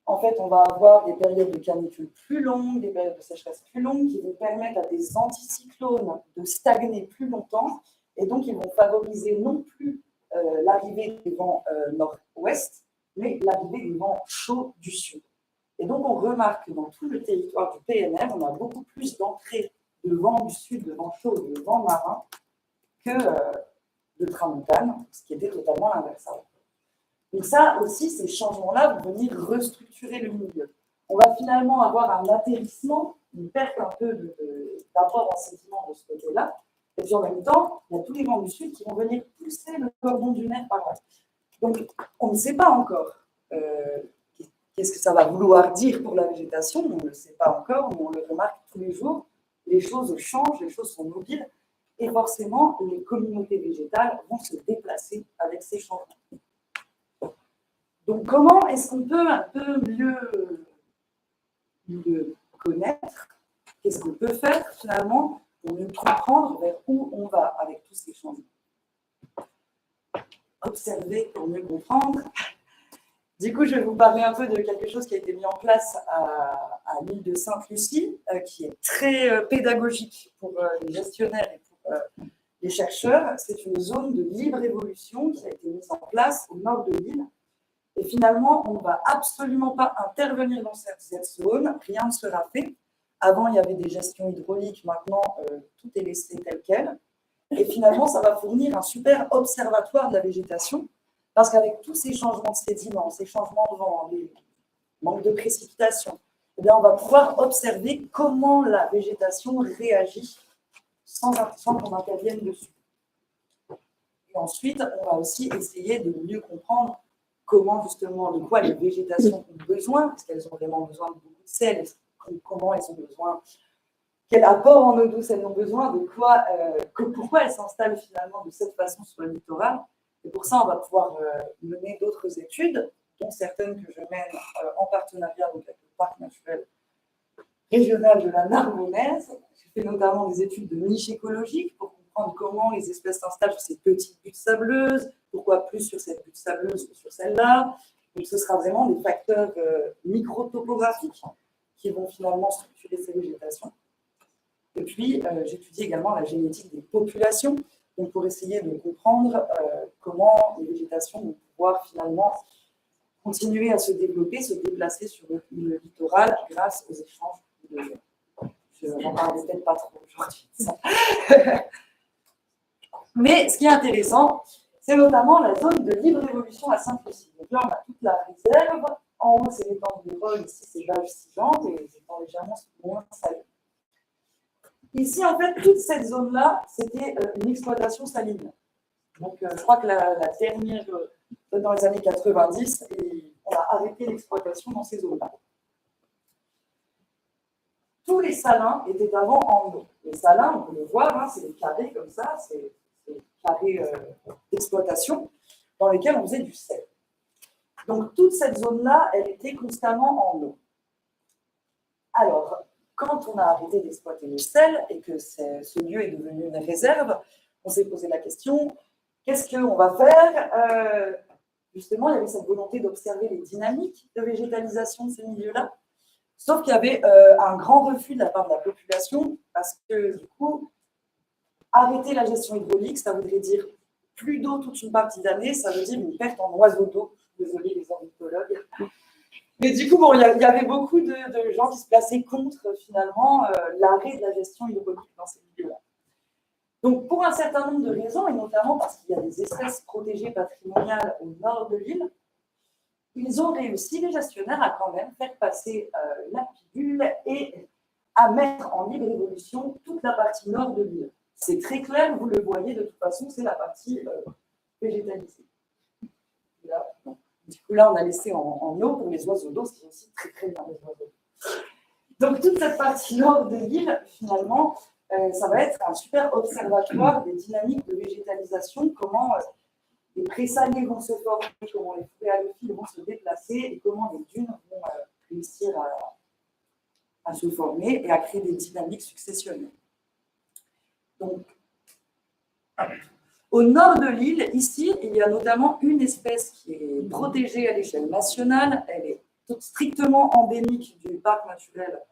en fait, on va avoir des périodes de canicule plus longues, des périodes de sécheresse plus longues qui vont permettre à des anticyclones de stagner plus longtemps. Et donc, ils vont favoriser non plus l'arrivée des vents nord-ouest, mais l'arrivée des vents chauds du sud. Et donc, on remarque que dans tout le territoire du PNR, on a beaucoup plus d'entrées de vents du sud, de vents chauds, de vents marins, que de tramontane, ce qui était totalement l'inverse. Donc ça aussi, ces changements-là vont venir restructurer le milieu. on va finalement avoir un atterrissement, une perte un peu d'apport en sédiment de ce côté-là. Et puis en même temps, il y a tous les vents du sud qui vont venir pousser le cordon dunaire par là. Donc, on ne sait pas encore qu'est-ce que ça va vouloir dire pour la végétation. On ne le sait pas encore, mais on le remarque tous les jours. Les choses changent, les choses sont mobiles. Et forcément, les communautés végétales vont se déplacer avec ces changements. Donc, comment est-ce qu'on peut un peu mieux connaître? Qu'est-ce qu'on peut faire finalement pour mieux comprendre vers où on va avec tous ces changements? Observer pour mieux comprendre. Du coup, je vais vous parler un peu de quelque chose qui a été mis en place à l'île de Sainte-Lucie, qui est très pédagogique pour les gestionnaires et pour les chercheurs. C'est une zone de libre évolution qui a été mise en place au nord de l'île. Et finalement, on ne va absolument pas intervenir dans cette zone, rien ne sera fait. Avant, il y avait des gestions hydrauliques, maintenant, tout est laissé tel quel. Et finalement, ça va fournir un super observatoire de la végétation, parce qu'avec tous ces changements de sédiments, ces changements de vent, les manques de précipitations, eh bien, on va pouvoir observer comment la végétation réagit sans qu'on intervienne dessus. Et ensuite, on va aussi essayer de mieux comprendre comment, justement, de quoi les végétations ont besoin, parce qu'elles ont vraiment besoin de beaucoup de sel, comment elles ont besoin, quel apport en eau douce elles ont besoin, de quoi, pourquoi elles s'installent finalement de cette façon sur le littoral. Et pour ça, on va pouvoir mener d'autres études, dont certaines que je mène en partenariat avec le parc naturel régional de la Narbonnaise. Je fais notamment des études de niche écologique pour comprendre comment les espèces s'installent sur ces petites buttes sableuses, pourquoi plus sur cette butte sableuse que sur celle-là. Donc ce sera vraiment des facteurs microtopographiques qui vont finalement structurer ces végétations. Et puis, j'étudie également la génétique des populations, donc pour essayer de comprendre comment les végétations vont pouvoir finalement continuer à se développer, se déplacer sur le littoral grâce aux échanges de gens. Je n'en parle peut-être pas trop aujourd'hui. Mais ce qui est intéressant, c'est notamment la zone de libre évolution à Sainte-Lucie. Donc là, on a toute la réserve. En haut, c'est l'étang de Rhône, ici, c'est Bages Sigeantes, et les étangs légèrement moins salés. Ici, en fait, toute cette zone-là, c'était une exploitation saline. Donc, je crois que la dernière, dans les années 90, on a arrêté l'exploitation dans ces zones-là. Tous les salins étaient avant en eau. Les salins, on peut le voir, hein, c'est des carrés comme ça, c'est des carrés d'exploitation dans lesquels on faisait du sel. Donc, toute cette zone-là, elle était constamment en eau. Alors, quand on a arrêté d'exploiter le sel et que ce lieu est devenu une réserve, on s'est posé la question, qu'est-ce qu'on va faire? Justement, il y avait cette volonté d'observer les dynamiques de végétalisation de ces milieux-là, sauf qu'il y avait un grand refus de la part de la population, parce que du coup, arrêter la gestion hydraulique, ça voudrait dire plus d'eau toute une partie d'année, ça veut dire une perte en oiseaux d'eau. Désolée les ornithologues. Mais du coup, bon, il y avait beaucoup de gens qui se plaçaient contre, finalement, l'arrêt de la gestion hydraulique dans ces milieux-là. Donc, pour un certain nombre de raisons, et notamment parce qu'il y a des espèces protégées patrimoniales au nord de l'île, ils ont réussi, les gestionnaires, à quand même faire passer la pilule et à mettre en libre évolution toute la partie nord de l'île. C'est très clair, vous le voyez, de toute façon, c'est la partie végétalisée. Là, non. Du coup, là, on a laissé en eau pour les oiseaux d'eau, ce qui est aussi très, très bien, les oiseaux d'eau. Donc, toute cette partie nord de l'île, finalement, ça va être un super observatoire des dynamiques de végétalisation, comment les présalés vont se former, comment les forêts halophiles vont se déplacer et comment les dunes vont réussir à se former et à créer des dynamiques successionnelles. Donc, au nord de l'île, ici, il y a notamment une espèce qui est protégée à l'échelle nationale. Elle est strictement endémique du parc naturel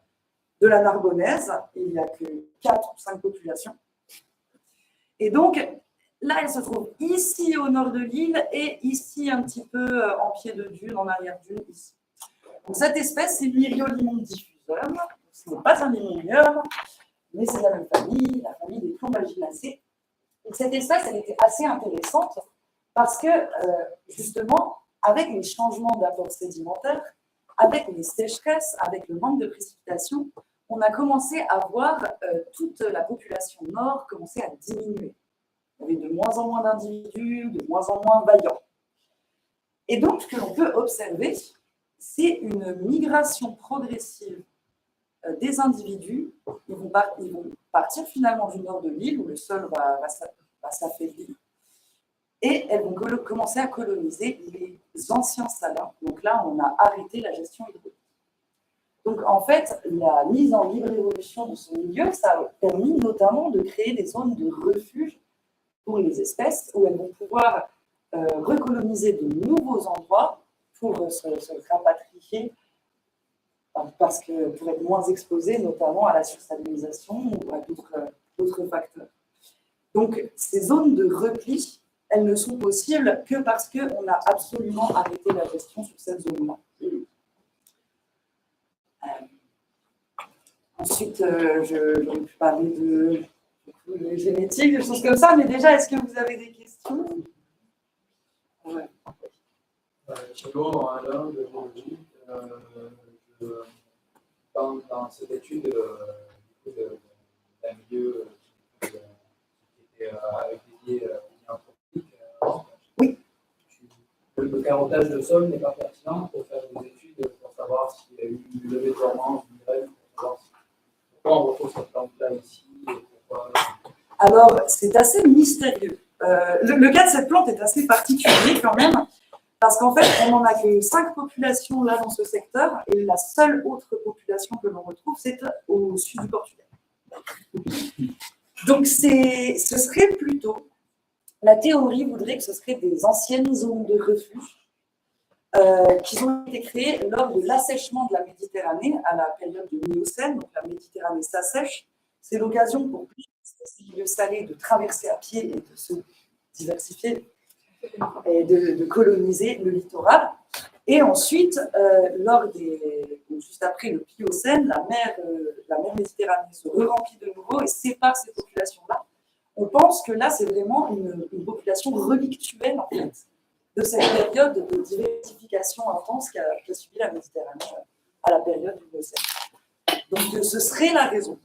de la Narbonnaise. Il n'y a que 4 ou 5 populations. Et donc, là, elle se trouve ici au nord de l'île et ici un petit peu en pied de dune, en arrière-dune, ici. Donc, cette espèce, c'est Myriolymon diffusum. Ce n'est pas un limonium, mais c'est la même famille, la famille des Plombaginaceae. Et cette espèce, elle était assez intéressante parce que, justement, avec les changements d'apport sédimentaire, avec les sécheresses, avec le manque de précipitations, on a commencé à voir toute la population nord commencer à diminuer. Il y avait de moins en moins d'individus, de moins en moins vaillants. Et donc, ce que l'on peut observer, c'est une migration progressive des individus. Ils vont partir finalement du nord de l'île, où le sol va s'affaiblir, et elles vont commencer à coloniser les anciens salins. Donc là, on a arrêté la gestion hydraulique. Donc en fait, la mise en libre évolution de ce milieu, ça a permis notamment de créer des zones de refuge pour les espèces, où elles vont pouvoir recoloniser de nouveaux endroits pour se rapatrier, pour être moins exposées notamment à la sursalinisation ou à d'autres facteurs. Donc ces zones de repli, elles ne sont possibles que parce qu'on a absolument arrêté la gestion sur cette zone-là. Ensuite, je vais parler de génétique, des choses comme ça, mais déjà, est-ce que vous avez des questions? Ouais. Selon Alain de Géologie, dans cette étude d'un milieu qui était avec des biais anthropiques, oui. Le carottage de sol n'est pas pertinent pour faire des études pour savoir s'il y a eu une levée de dormance, une grève, pour savoir pourquoi on retrouve cette plante-là ici. Alors, c'est assez mystérieux. Le cas de cette plante est assez particulier quand même, parce qu'en fait, on n'en a que 5 populations là dans ce secteur, et la seule autre population que l'on retrouve, c'est au sud du Portugal. Donc, ce serait plutôt, la théorie voudrait que ce serait des anciennes zones de refuge qui ont été créées lors de l'assèchement de la Méditerranée à la période du Miocène, donc la Méditerranée s'assèche. C'est l'occasion pour plusieurs milieux salés de traverser à pied et de se diversifier et de coloniser le littoral. Et ensuite, juste après le Pliocène, la mer Méditerranée se remplit de nouveau et sépare ces populations-là. On pense que là, c'est vraiment une population relictuelle, en fait, de cette période de diversification intense qu'a subi la Méditerranée à la période du Miocène. Donc, ce serait la raison.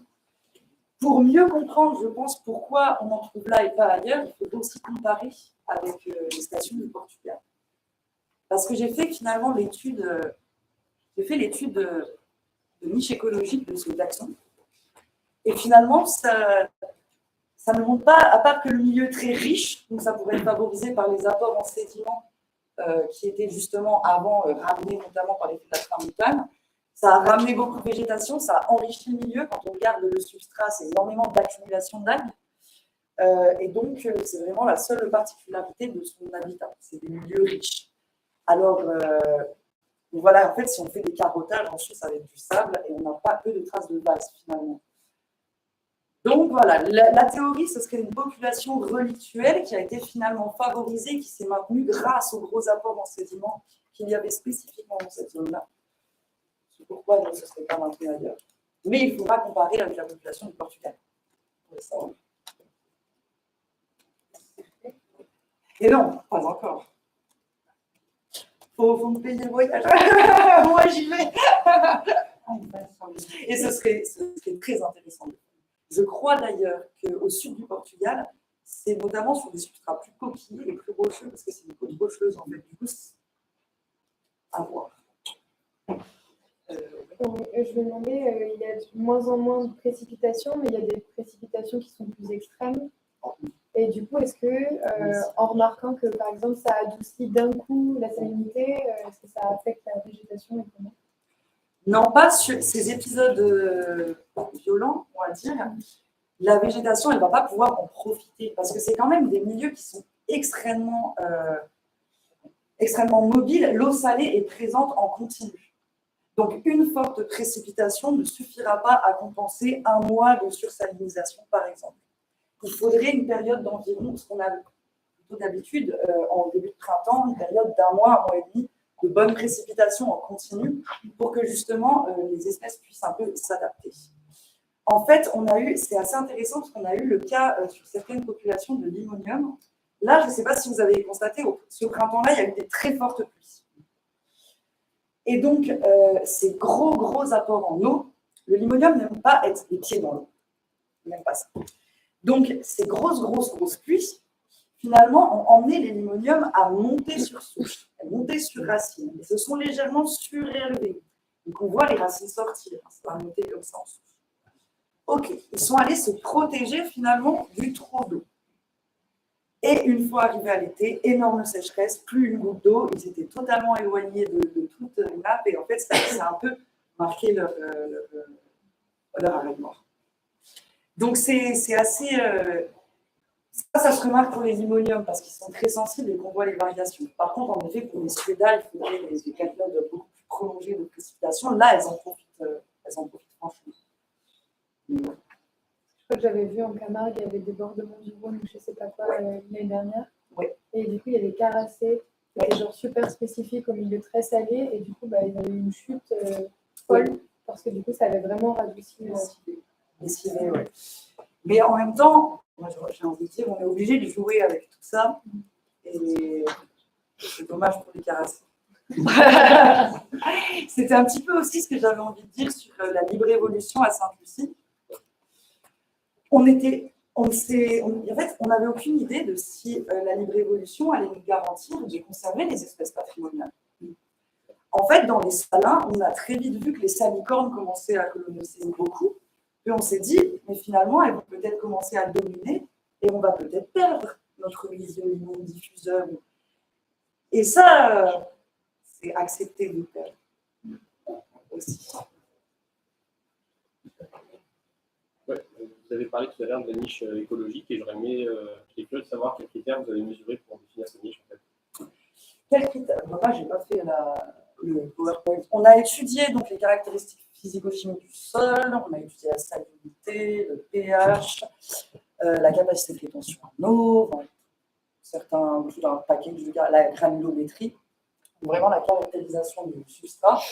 Pour mieux comprendre, je pense, pourquoi on en trouve là et pas ailleurs, il faut aussi comparer avec les stations du Portugal. Parce que j'ai fait finalement l'étude de niche écologique de ce taxon. Et finalement, ça ne montre pas, à part que le milieu est très riche, donc ça pourrait être favorisé par les apports en sédiments qui étaient justement avant ramenés notamment par l'effet de la tramontane. Ça a ramené beaucoup de végétation, ça a enrichi le milieu. Quand on regarde le substrat, c'est énormément d'accumulation d'algues. Et donc, c'est vraiment la seule particularité de son habitat. C'est des milieux riches. Alors, voilà, en fait, si on fait des carottages ensuite avec du sable, et on n'a pas peu de traces de base, finalement. Donc, voilà, la théorie, ce serait une population relictuelle qui a été finalement favorisée, qui s'est maintenue grâce aux gros apports en sédiments qu'il y avait spécifiquement dans cette zone-là. C'est pourquoi donc, ce ne serait pas maintenu ailleurs. Mais il faudra comparer avec la population du Portugal. Et non, pas encore. Faut me payer le voyage. Moi, j'y vais. Et ce serait très intéressant. Je crois d'ailleurs qu'au sud du Portugal, c'est notamment sur des substrats plus coquillés et plus rocheux, parce que c'est une côte rocheuse en fait. Du coup, à voir. Je me demandais, il y a de moins en moins de précipitations, mais il y a des précipitations qui sont plus extrêmes. Et du coup, est-ce que, en remarquant que, par exemple, ça adoucit d'un coup la salinité, est-ce que ça affecte la végétation et comment? Non, pas sur ces épisodes violents, on va dire. La végétation, elle ne va pas pouvoir en profiter, parce que c'est quand même des milieux qui sont extrêmement mobiles. L'eau salée est présente en continu. Donc, une forte précipitation ne suffira pas à compenser un mois de sursalinisation, par exemple. Il faudrait une période d'environ, ce qu'on a plutôt d'habitude en début de printemps, une période d'un mois et demi de bonnes précipitations en continu pour que justement les espèces puissent un peu s'adapter. En fait, c'est assez intéressant parce qu'on a eu le cas sur certaines populations de limonium. Là, je ne sais pas si vous avez constaté, ce printemps-là, il y a eu des très fortes pluies. Et donc, ces gros apports en eau, le limonium n'aime pas être les pieds dans l'eau. Il n'aime pas ça. Donc, ces grosses pluies, finalement, ont emmené les limoniums à monter sur souche, à monter sur racines. Ils se sont légèrement surélevés. Donc, on voit les racines sortir. Ça va monter comme ça en souche. Ok, ils sont allés se protéger finalement du trop d'eau. Et une fois arrivés à l'été, énorme sécheresse, plus une goutte d'eau, ils étaient totalement éloignés de toute la nappe et en fait, ça a un peu marqué leur arrêt de mort. Donc c'est assez... ça se remarque pour les limoniums parce qu'ils sont très sensibles et qu'on voit les variations. Par contre, en effet, pour les suédales, il faudrait des périodes beaucoup plus prolongées de précipitations. Là, elles en profitent franchement. Je crois que j'avais vu en Camargue, il y avait des débordements du Rhône, je ne sais pas quoi, l'année dernière. Ouais. Et du coup, il y avait Caracé, qui était genre super spécifique au milieu très salé. Et du coup, il y avait eu une chute folle, parce que du coup, ça avait vraiment radouci. Décidé, ouais. Mais en même temps, moi, j'ai envie de dire, on est obligé de jouer avec tout ça. Et c'est dommage pour les Caracés. C'était un petit peu aussi ce que j'avais envie de dire sur la libre évolution à Sainte-Lucie. En fait, on n'avait aucune idée de si la libre évolution allait nous garantir de conserver les espèces patrimoniales. En fait, dans les salins, on a très vite vu que les salicornes commençaient à coloniser beaucoup. Puis on s'est dit, mais finalement, elles vont peut-être commencer à dominer et on va peut-être perdre notre lysiolimon diffuseur. Et ça, c'est accepter de perdre aussi. Ouais, vous avez parlé tout à l'heure de la niche écologique et j'aurais aimé qu'il est curieux de savoir quels critères vous avez mesurés pour définir cette niche en fait. Quels critères? Moi, j'ai pas fait le PowerPoint. On a étudié donc les caractéristiques physico-chimiques du sol, on a étudié la salinité, le pH, la capacité de rétention en eau, tout un paquet, la granulométrie, vraiment la caractérisation du substrat.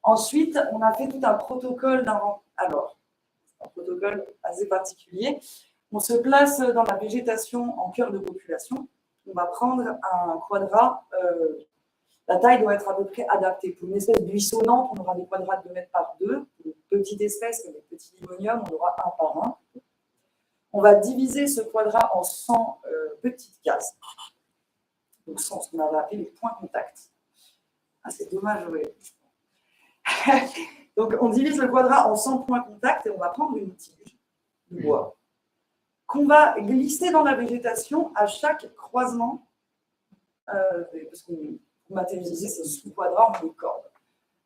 Ensuite, on a fait tout un protocole Alors, un protocole assez particulier. On se place dans la végétation en cœur de population. On va prendre un quadrat. La taille doit être à peu près adaptée. Pour une espèce buissonnante, on aura des quadrats de 2 mètres par 2. Pour une petite espèce, comme les petits limoniums, on aura 1 par 1. On va diviser ce quadrat en 100 petites cases. Donc 100, ce qu'on avait appelé les points contacts. Ah, c'est dommage, oui. Donc, on divise le quadrat en 100 points contacts et on va prendre une tige de bois qu'on va glisser dans la végétation à chaque croisement, parce qu'on matérialise ce sous-quadrat en des cordes.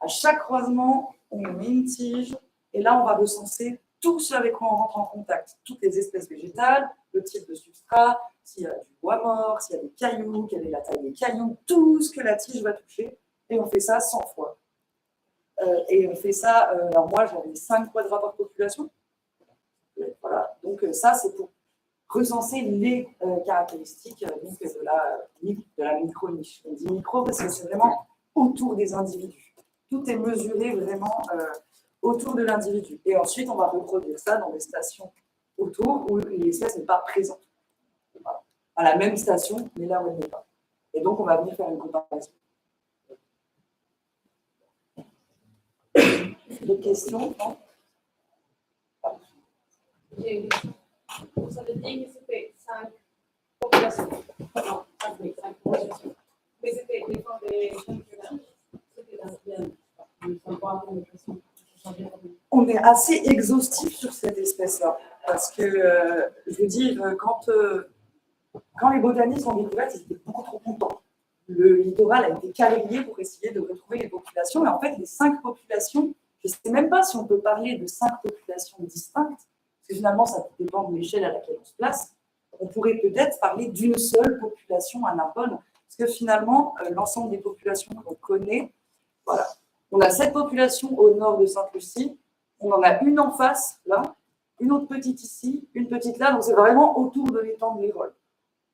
À chaque croisement, on met une tige et là, on va recenser tout ce avec quoi on rentre en contact, toutes les espèces végétales, le type de substrat, s'il y a du bois mort, s'il y a des cailloux, quelle est la taille des cailloux, tout ce que la tige va toucher, et on fait ça 100 fois. Et on fait ça, alors moi j'avais 5 quadrats par population. Voilà, donc ça c'est pour recenser les caractéristiques donc, de la micro-niche. On dit micro parce que c'est vraiment autour des individus. Tout est mesuré vraiment autour de l'individu. Et ensuite on va reproduire ça dans des stations autour où l'espèce n'est pas présente. Voilà. À la même station, mais là où elle n'est pas. Et donc on va venir faire une comparaison. D'autres questions? Non? Vous avez dit que c'était 5 populations. Non, 5 populations. Mais c'était des fois des championnats. C'était bien. On est assez exhaustif sur cette espèce-là. Parce que, je veux dire, quand les botanistes ont découvert, ils étaient beaucoup trop contents. Le littoral a été quadrillé pour essayer de retrouver les populations. Et en fait, les 5 populations, je ne sais même pas si on peut parler de 5 populations distinctes, parce que finalement, ça dépend de l'échelle à laquelle on se place. On pourrait peut-être parler d'une seule population à Narbonne, parce que finalement, l'ensemble des populations qu'on connaît, voilà. On a 7 populations au nord de Sainte-Lucie, on en a une en face, là, une autre petite ici, une petite là, donc c'est vraiment autour de l'étang de l'Hérole.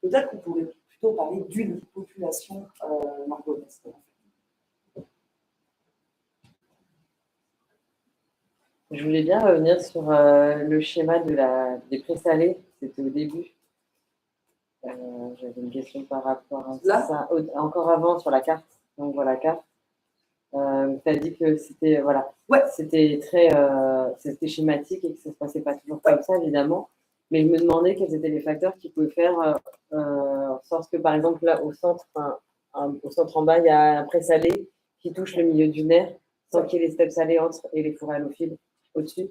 Peut-être qu'on pourrait plutôt parler d'une population narbonnaise. Je voulais bien revenir sur le schéma des présalés, c'était au début. J'avais une question par rapport à ça. Encore avant sur la carte, donc voilà la carte. Tu as dit que c'était voilà, Ouais. c'était très c'était schématique et que ça se passait pas toujours comme ça, évidemment. Mais je me demandais quels étaient les facteurs qui pouvaient faire en sorte que, par exemple, là, au centre en bas, il y a un présalé qui touche le milieu du nerf sans qu'il y ait les steppes salées entre et les fourrés allophiles au-dessus.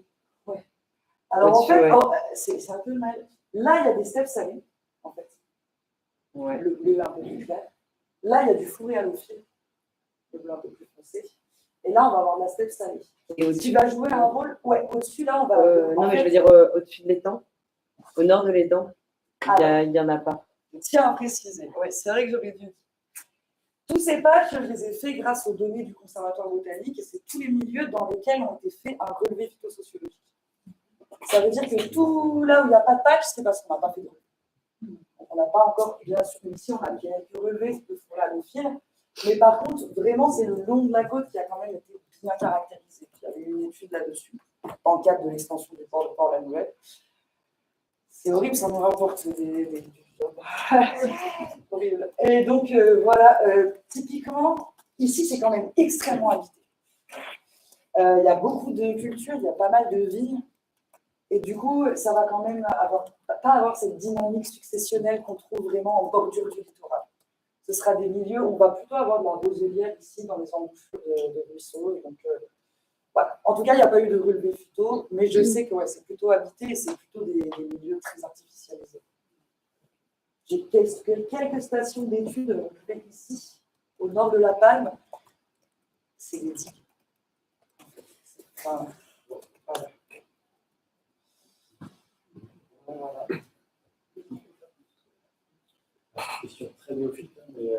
Alors en Au-dessus, fait, ouais. c'est un peu mal. Là, il y a des steppes salées, en fait. Ouais. Le bleu un peu plus clair. Là, il y a du fourré allophile, le bleu un peu plus foncé. Et là, on va avoir de la steppe salée. Et Tu au-dessus, vas jouer un rôle. Ouais, au-dessus, là, on va. non, en mais fait, je veux dire au-dessus de l'étang, au nord de l'étang, il y en a pas. je tiens à préciser. Ouais, c'est vrai que j'aurais dû dire. Tous ces patchs, je les ai faits grâce aux données du Conservatoire botanique et c'est tous les milieux dans lesquels ont été faits un relevé phytosociologique. Ça veut dire que tout là où il n'y a pas de patch, c'est parce qu'on n'a pas fait de relevé. On n'a pas encore, bien sûr, ici, on a quelques relevés de fourré allophile, mais par contre, vraiment, c'est le long de la côte qui a quand même été bien caractérisé. Il y avait une étude là-dessus, en cadre de l'extension du port de Port-la-Nouvelle. C'est horrible, ça nous rapporte des horrible. Et donc, voilà, typiquement, ici, c'est quand même extrêmement habité. Il y a beaucoup de cultures, il y a pas mal de vignes. Et du coup, ça va quand même pas avoir cette dynamique successionnelle qu'on trouve vraiment en bordure du littoral. Ce sera des milieux où on va plutôt avoir de la roselière ici, dans les embouchures de ruisseaux. Et donc, voilà. En tout cas, il n'y a pas eu de relevé phyto, mais je sais que ouais, c'est plutôt habité et c'est plutôt des milieux très artificialisés. J'ai quelques stations d'études ici, au nord de La Palme. C'est les digues. Voilà. Voilà. Question très néophyte, hein, mais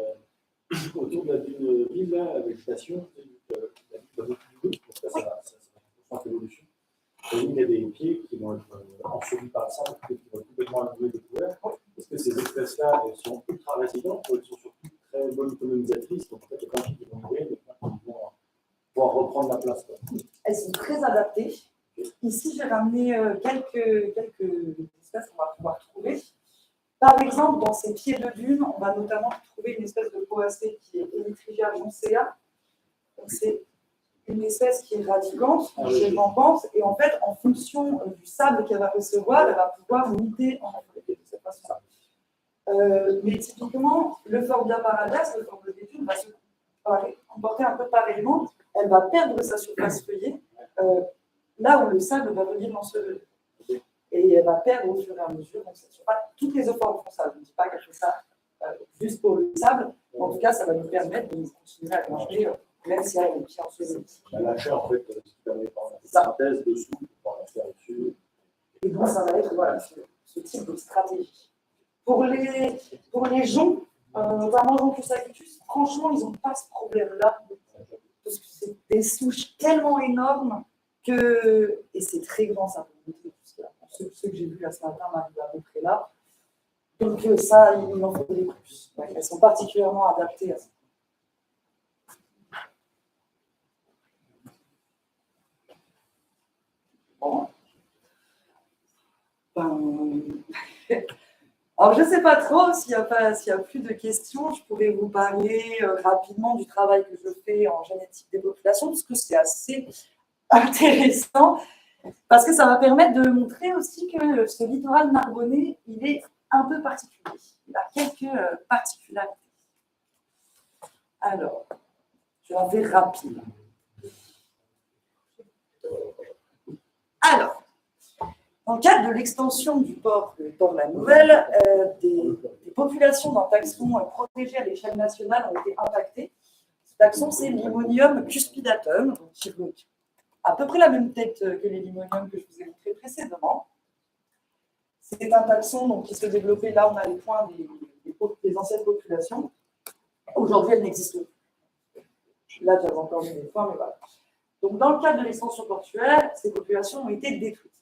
autour de la ville, là, la végétation, la ville va beaucoup plus haut, donc ça va faire l'évolution. Il y a des pieds qui vont être ensevelis par le sable, qui vont être complètement alloués de couleurs. Est-ce que ces espèces-là, elles sont ultra résilientes ou elles sont surtout très bonnes colonisatrices? Donc peut-être plein de qui vont mourir, mais plein qui vont pouvoir reprendre la place. Quoi. Elles sont très adaptées. Ici, j'ai ramené quelques espèces qu'on va pouvoir trouver. Par exemple, dans ces pieds de dune, on va notamment trouver une espèce de poacée qui est Elytrigia joncea. C'est une espèce qui est radicante, qui est rampante, et en fait, en fonction du sable qu'elle va recevoir, elle va pouvoir muter en de cette façon. Mais typiquement, le Forbia paradax, le Forbia des dunes, va se comporter un peu pareillement. Elle va perdre sa surface feuillée là où le sable va venir l'ensevelir. Et elle va perdre au fur et à mesure. Donc, ce ne sont pas toutes les eaux-formes font ça. Je ne dis pas qu'elle fait ça juste pour le sable. En tout cas, ça va nous permettre de continuer à manger, même si elle a les pieds ensevelis. La lâcher, en fait, ce qui permet par la synthèse dessous, pour la faire dessus. Et donc, ça va être voilà, ce type de stratégie. Pour les joncs, notamment Jonchus acutus, franchement, ils n'ont pas ce problème-là. Parce que c'est des souches tellement énormes que. Et c'est très grand, ça. Ceux que j'ai vus là ce matin m'arrivent à peu près là. Donc, ça, il en faudrait plus. Ouais, elles sont particulièrement adaptées à ça. Bon. Alors, je ne sais pas trop s'il y a plus de questions. Je pourrais vous parler rapidement du travail que je fais en génétique des populations, parce que c'est assez intéressant, parce que ça va permettre de montrer aussi que ce littoral narbonnais, il est un peu particulier. Il a quelques particularités. Alors, je vais en faire rapide. Alors, dans le cadre de l'extension du port de Port-la-Nouvelle, des populations d'un taxon protégé à l'échelle nationale ont été impactées. Ce taxon, c'est Limonium cuspidatum, qui a à peu près la même tête que les limoniums que je vous ai montrés précédemment. C'est un taxon donc, qui se développait là, on a les points des anciennes populations. Aujourd'hui, elles n'existent plus. Là, j'avais encore mis des points, mais voilà. Donc, dans le cadre de l'extension portuaire, ces populations ont été détruites.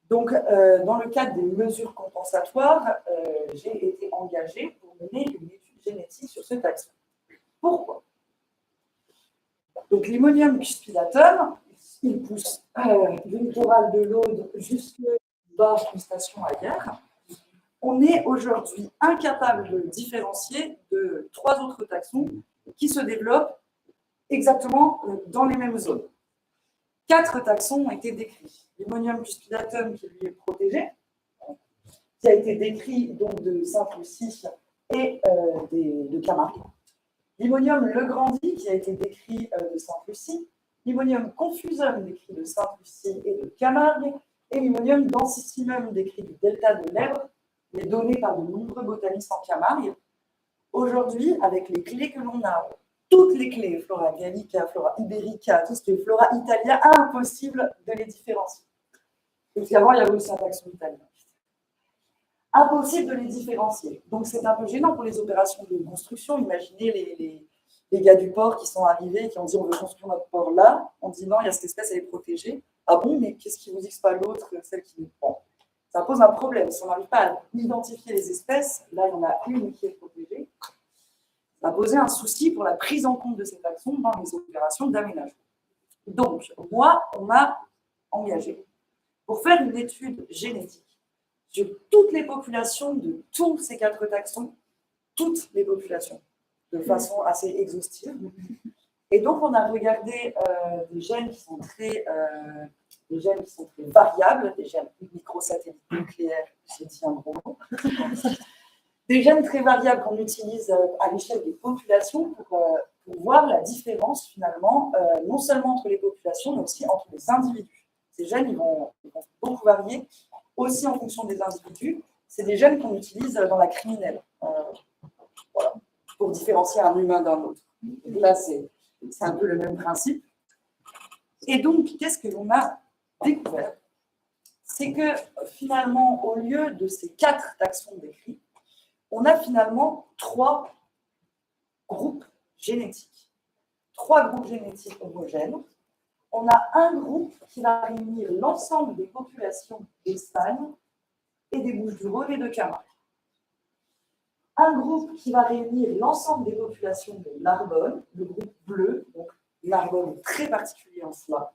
Donc, dans le cadre des mesures compensatoires, j'ai été engagée pour mener une étude génétique sur ce taxon. Pourquoi? Donc, Limonium cuspidatum, il pousse du littoral de l'Aude jusque bas une station ailleurs. On est aujourd'hui incapable de différencier de 3 autres taxons qui se développent exactement dans les mêmes zones. 4 taxons ont été décrits. Limonium cuspidatum, qui lui est protégé, qui a été décrit donc de Sainte-Lucie et de Camargue. Limonium legrandi, qui a été décrit de Sainte-Lucie. Limonium confusum, décrit de Sainte-Lucie et de Camargue. Et Limonium dencissimum, décrit du delta de l'Èbre, mais donné par de nombreux botanistes en Camargue. Aujourd'hui, avec les clés que l'on a, toutes les clés, Flora gallica, Flora iberica, tout ce qui est Flora italia, impossible de les différencier. Parce qu'avant, il y avait aussi un taxon italien. Impossible de les différencier. Donc, c'est un peu gênant pour les opérations de construction. Imaginez les gars du port qui sont arrivés et qui ont dit on veut construire notre port là. On dit non, il y a cette espèce, elle est protégée. Ah bon, mais qu'est-ce qui vous dit que ce n'est pas l'autre, celle qui nous prend? Ça pose un problème. Si on n'arrive pas à identifier les espèces, là, il y en a une qui est protégée. Ça a posé un souci pour la prise en compte de ces taxons dans les opérations d'aménagement. Donc, moi, on m'a engagé pour faire une étude génétique sur toutes les populations de tous ces 4 taxons, toutes les populations, de façon assez exhaustive. Et donc, on a regardé des gènes qui sont très variables, des gènes microsatellites nucléaires, j'ai dit un gros mot, des gènes très variables qu'on utilise à l'échelle des populations pour voir la différence, finalement, non seulement entre les populations, mais aussi entre les individus. Ces gènes, ils vont beaucoup varier, aussi en fonction des individus. C'est des gènes qu'on utilise dans la criminelle, voilà, pour différencier un humain d'un autre. Et là, c'est un peu le même principe. Et donc, qu'est-ce que l'on a découvert? C'est que, finalement, au lieu de ces 4 taxons décrits, on a finalement 3 groupes génétiques. 3 groupes génétiques homogènes. On a un groupe qui va réunir l'ensemble des populations d'Espagne et des Bouches-du-Rhône et de Camargue. Un groupe qui va réunir l'ensemble des populations de Narbonne, le groupe bleu, donc Narbonne est très particulier en cela.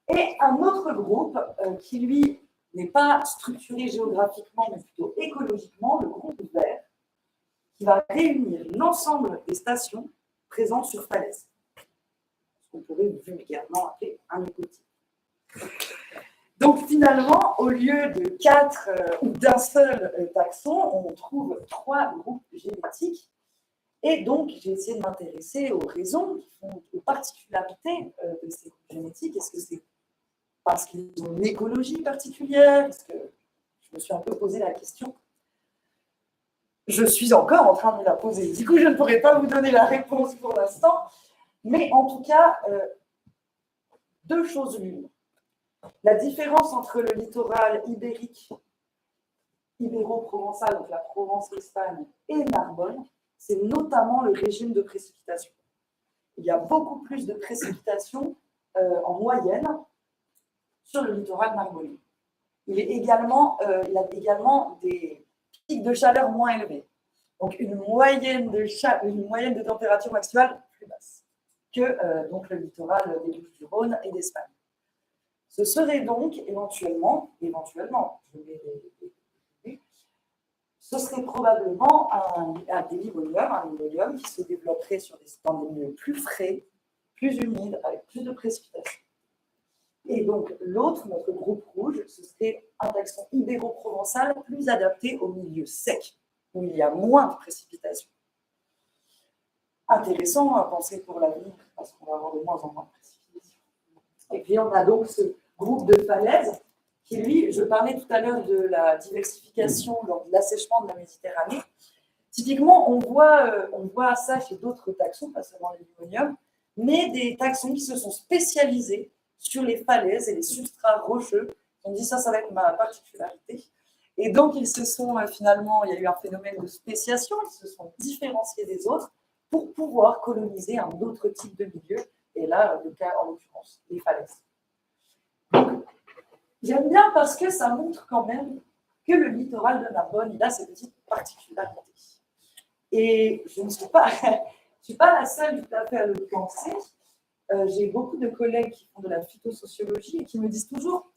Et un autre groupe qui, lui, n'est pas structuré géographiquement, mais plutôt écologiquement, le groupe vert, qui va réunir l'ensemble des stations présentes sur falaise. Ce qu'on pourrait vulgairement appeler un écotype. Donc finalement, au lieu de 4 ou d'un seul taxon, on trouve 3 groupes génétiques. Et donc, j'ai essayé de m'intéresser aux raisons, aux particularités de ces groupes génétiques. Est-ce que c'est parce qu'ils ont une écologie particulière? Est-ce que je me suis un peu posé la question? Je suis encore en train de me la poser. Du coup, je ne pourrais pas vous donner la réponse pour l'instant. Mais en tout cas, 2 choses l'une. La différence entre le littoral ibérique, ibéro-provençal, donc la Provence-Espagne, et Narbonne, c'est notamment le régime de précipitation. Il y a beaucoup plus de précipitations en moyenne sur le littoral narbonnais. Il y a également des pics de chaleur moins élevés. Donc une moyenne de température maximale plus basse que donc le littoral des Bouches-du-Rhône et d'Espagne. Ce serait donc éventuellement, ce serait probablement un limonium qui se développerait dans des milieux plus frais, plus humides, avec plus de précipitations. Et donc l'autre, notre groupe rouge, ce serait un taxon ibéro-provençal plus adapté au milieu sec, où il y a moins de précipitations. Intéressant à penser pour l'avenir, parce qu'on va avoir de moins en moins de précipitations. Et puis on a donc ce groupe de falaises qui, lui, je parlais tout à l'heure de la diversification lors de l'assèchement de la Méditerranée. Typiquement, on voit ça chez d'autres taxons, pas seulement les limoniums, mais des taxons qui se sont spécialisés sur les falaises et les substrats rocheux. On dit ça va être ma particularité. Et donc, ils se sont finalement, il y a eu un phénomène de spéciation, ils se sont différenciés des autres pour pouvoir coloniser un autre type de milieu. Et là, le cas en l'occurrence, les falaises. Donc, j'aime bien parce que ça montre quand même que le littoral de Narbonne, il a ses petites particularités. Et je ne suis pas la seule tout à fait à le penser. J'ai beaucoup de collègues qui font de la phytosociologie et qui me disent toujours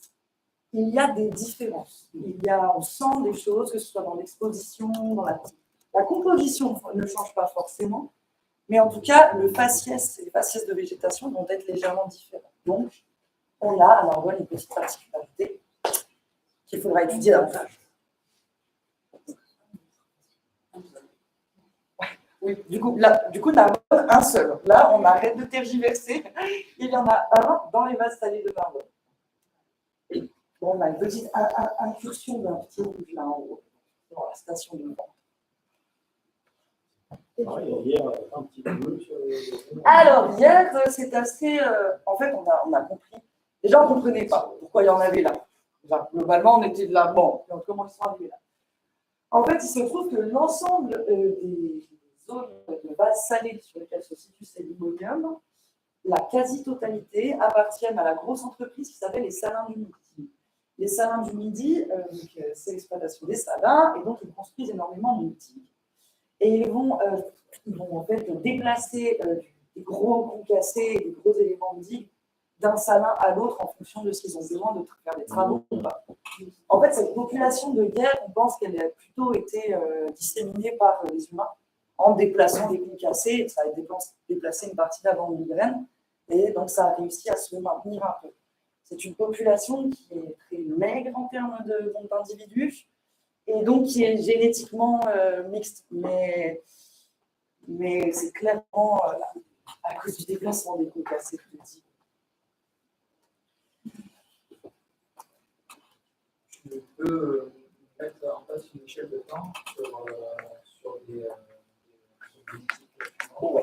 qu'il y a des différences. On sent des choses, que ce soit dans l'exposition, dans la composition ne change pas forcément, Mais en tout cas, le faciès et les faciès de végétation vont être légèrement différents. Donc, on a à l'argole une petite particularité qu'il faudra étudier davantage. Oui, du coup, Narbonne, un seul. Là, on arrête de tergiverser. Il y en a un dans les vases salés de Narbonne. Bon, on a une petite incursion d'un petit rouge là en haut, dans la station de vent. Hier, un petit peu sur les... Alors, hier, c'est assez. En fait, on a compris. Les gens ne comprenaient pas pourquoi il y en avait là. Enfin, globalement, on était de là. Bon, comment ils sont arrivés là? En fait, il se trouve que l'ensemble des zones de base salée sur lesquelles se situent ces limoniums, la quasi-totalité appartiennent à la grosse entreprise qui s'appelle les Salins du Midi. Les Salins du Midi, c'est l'exploitation des salins, et donc ils construisent énormément de midi. Et ils vont en fait déplacer des gros concassés, des gros éléments de digue d'un salin à l'autre en fonction de ce qu'ils ont besoin de faire des travaux ou pas. En fait, cette population de guerre, on pense qu'elle a plutôt été disséminée par les humains en déplaçant des concassés. Ça a déplacé une partie de la bande migraine et donc ça a réussi à se maintenir un peu. C'est une population qui est très maigre en termes de nombre d'individus et donc qui est génétiquement mixte. Mais c'est clairement à cause du déplacement des concassés que je dis. Je peux mettre en place une échelle de temps sur des Ouais.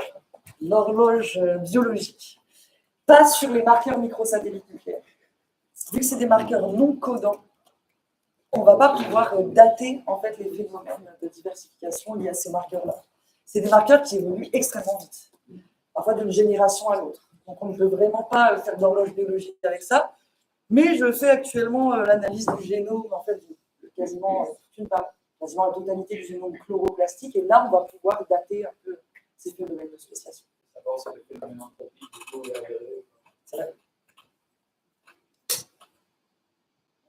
L'horloge biologique. Pas sur les marqueurs microsatellites nucléaires. Vu que c'est des marqueurs non codants, on ne va pas pouvoir dater en fait, les phénomènes de diversification liés à ces marqueurs-là. C'est des marqueurs qui évoluent extrêmement vite, parfois d'une génération à l'autre. Donc on ne peut vraiment pas faire d'horloge biologique avec ça. Mais je fais actuellement l'analyse du génome, en fait, de quasiment la totalité du génome chloroplastique. Et là, on va pouvoir dater un peu ces phénomènes de spéciation. D'abord, c'est le phénomène anthropique, C'est vrai.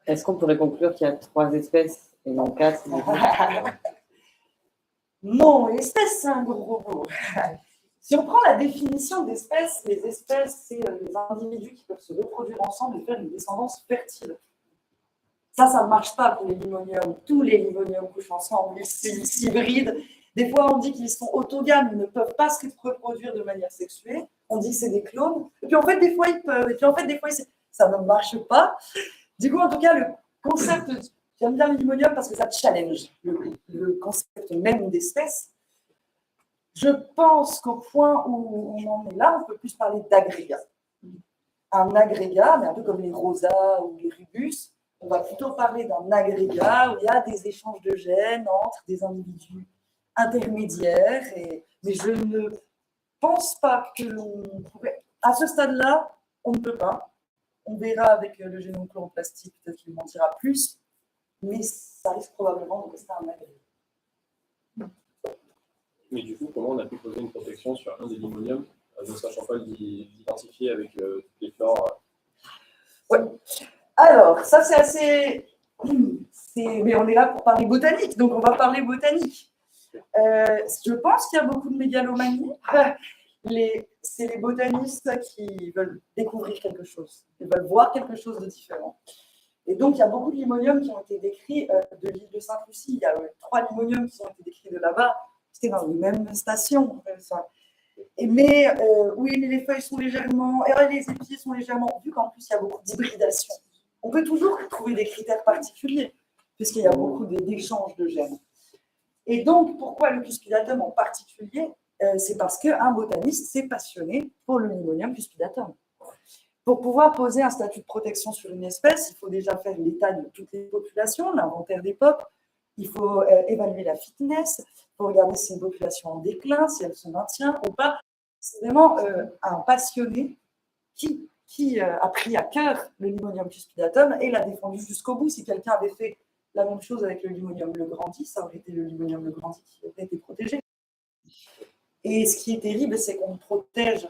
Est-ce qu'on pourrait conclure qu'il y a 3 espèces et non 4? Non, l'espèce, c'est un gros mot. Si on prend la définition d'espèce, les espèces, c'est les individus qui peuvent se reproduire ensemble et faire une descendance fertile. Ça ne marche pas pour les limoniums. Tous les limoniums couchent ensemble, ils s'hybrident. Des fois, on dit qu'ils sont autogames, ils ne peuvent pas se reproduire de manière sexuée. On dit que c'est des clones. Et puis, en fait, des fois, ils peuvent. Et puis, en fait, des fois, ça ne marche pas. Du coup, en tout cas, le concept, j'aime bien le limonium parce que ça challenge le concept même d'espèce. Je pense qu'au point où on en est là, on peut plus parler d'agrégat. Un agrégat, mais un peu comme les rosas ou les rubus, on va plutôt parler d'un agrégat où il y a des échanges de gènes entre des individus intermédiaires. Mais je ne pense pas que l'on pourrait... À ce stade-là, on ne peut pas. On verra avec le génome chloroplastique, peut-être qu'il m'en dira plus, mais ça risque probablement de rester un agrégat. Mais du coup, comment on a pu poser une protection sur un des limoniums, ne sachant pas l'identifier avec toutes les flores? Ouais. Alors, ça c'est assez... Mais on est là pour parler botanique, donc on va parler botanique. Je pense qu'il y a beaucoup de mégalomanie. C'est les botanistes qui veulent découvrir quelque chose, ils veulent voir quelque chose de différent. Et donc, il y a beaucoup de limoniums qui ont été décrits de l'île de Sainte-Lucie. Il y a 3 limoniums qui ont été décrits de là-bas. C'était dans les mêmes stations. Mais les feuilles sont légèrement... Et les épis sont légèrement... Vu qu'en plus, il y a beaucoup d'hybridation. On peut toujours trouver des critères particuliers, puisqu'il y a beaucoup d'échanges de gènes. Et donc, pourquoi le cuspidatum en particulier? C'est parce qu'un botaniste s'est passionné pour le limonium cuspidatum. Pour pouvoir poser un statut de protection sur une espèce, il faut déjà faire l'état de toutes les populations, l'inventaire des pop, il faut évaluer la fitness, il faut regarder si c'est une population en déclin, si elle se maintient ou pas. C'est vraiment un passionné qui a pris à cœur le limonium cuspidatum et l'a défendu jusqu'au bout. Si quelqu'un avait fait la même chose avec le limonium legrandi, ça aurait été le limonium legrandi qui aurait été protégé. Et ce qui est terrible, c'est qu'on ne protège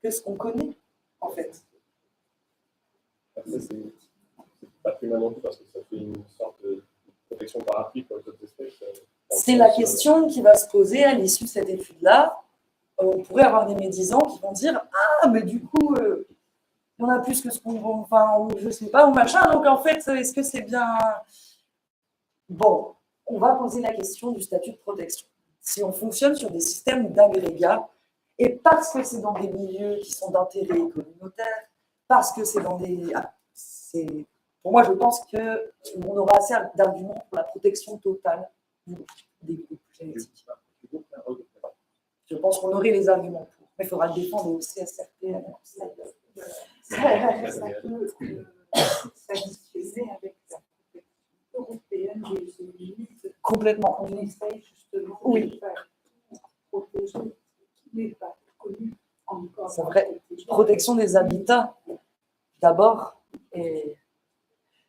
que ce qu'on connaît, en fait. Après, c'est pas plus mal non plus parce que ça fait une sorte de protection parapluie pour les autres espèces. C'est la question qui va se poser à l'issue de cette étude-là. on pourrait avoir des médisants qui vont dire « Ah, mais du coup, il y en a plus que ce qu'on vend, enfin, ou je sais pas, ou machin, donc en fait, est-ce que c'est bien… » Bon, on va poser la question du statut de protection. Si on fonctionne sur des systèmes d'agrégat, et parce que c'est dans des milieux qui sont d'intérêt communautaire, parce que c'est dans des… Pour moi, je pense qu'on aura assez d'arguments pour la protection totale des groupes génétiques. Je pense qu'on aurait les arguments pour. Mais il faudra le défendre au CSRP. Ça peut s'additionner avec la protection européenne des zoologies. Complètement. On essaye justement Oui. de faire protéger ce qui n'est pas connu encore. C'est vrai. Protection des habitats, d'abord. Et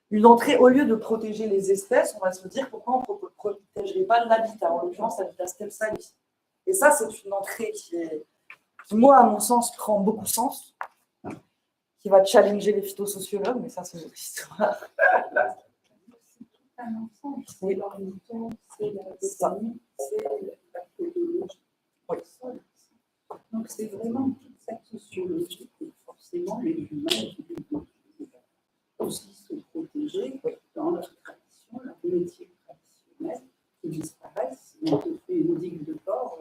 une entrée, au lieu de protéger les espèces, on va se dire pourquoi on ne protégerait pas l'habitat, en l'occurrence l'habitat stem salis. Et ça, c'est une entrée qui, moi, à mon sens, prend beaucoup de sens, qui va challenger les phytosociologues, mais ça, c'est une autre histoire. C'est un ensemble, c'est Oui. l'ornithologie, c'est la botanique, c'est la pédologie. Oui. Donc c'est vraiment toute cette sociologie et forcément les humains qui doivent aussi se protéger dans leur tradition, leur métier traditionnel qui disparaissent. Et on te fait une digue de porc,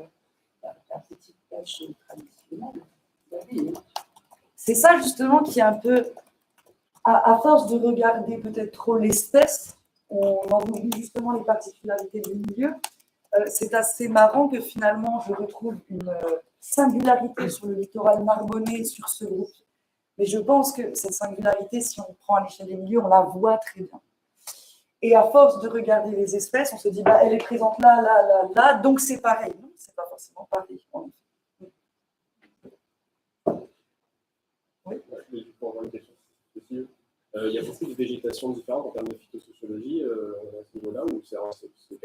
la petite pêche traditionnelle. Vous savez, hein. C'est ça, justement, qui est un peu, à force de regarder peut-être trop l'espèce, on en oublie justement les particularités du milieu. C'est assez marrant que finalement, je retrouve une singularité sur le littoral narbonnais, sur ce groupe. Mais je pense que cette singularité, si on prend à l'échelle des milieux, on la voit très bien. Et à force de regarder les espèces, on se dit, bah, elle est présente là, là, là, là, donc c'est pareil. Non, c'est pas forcément pareil. Oui. Pour avoir une question, il y a beaucoup de végétation différente en termes de phytosociologie à ce niveau-là, ou c'est quand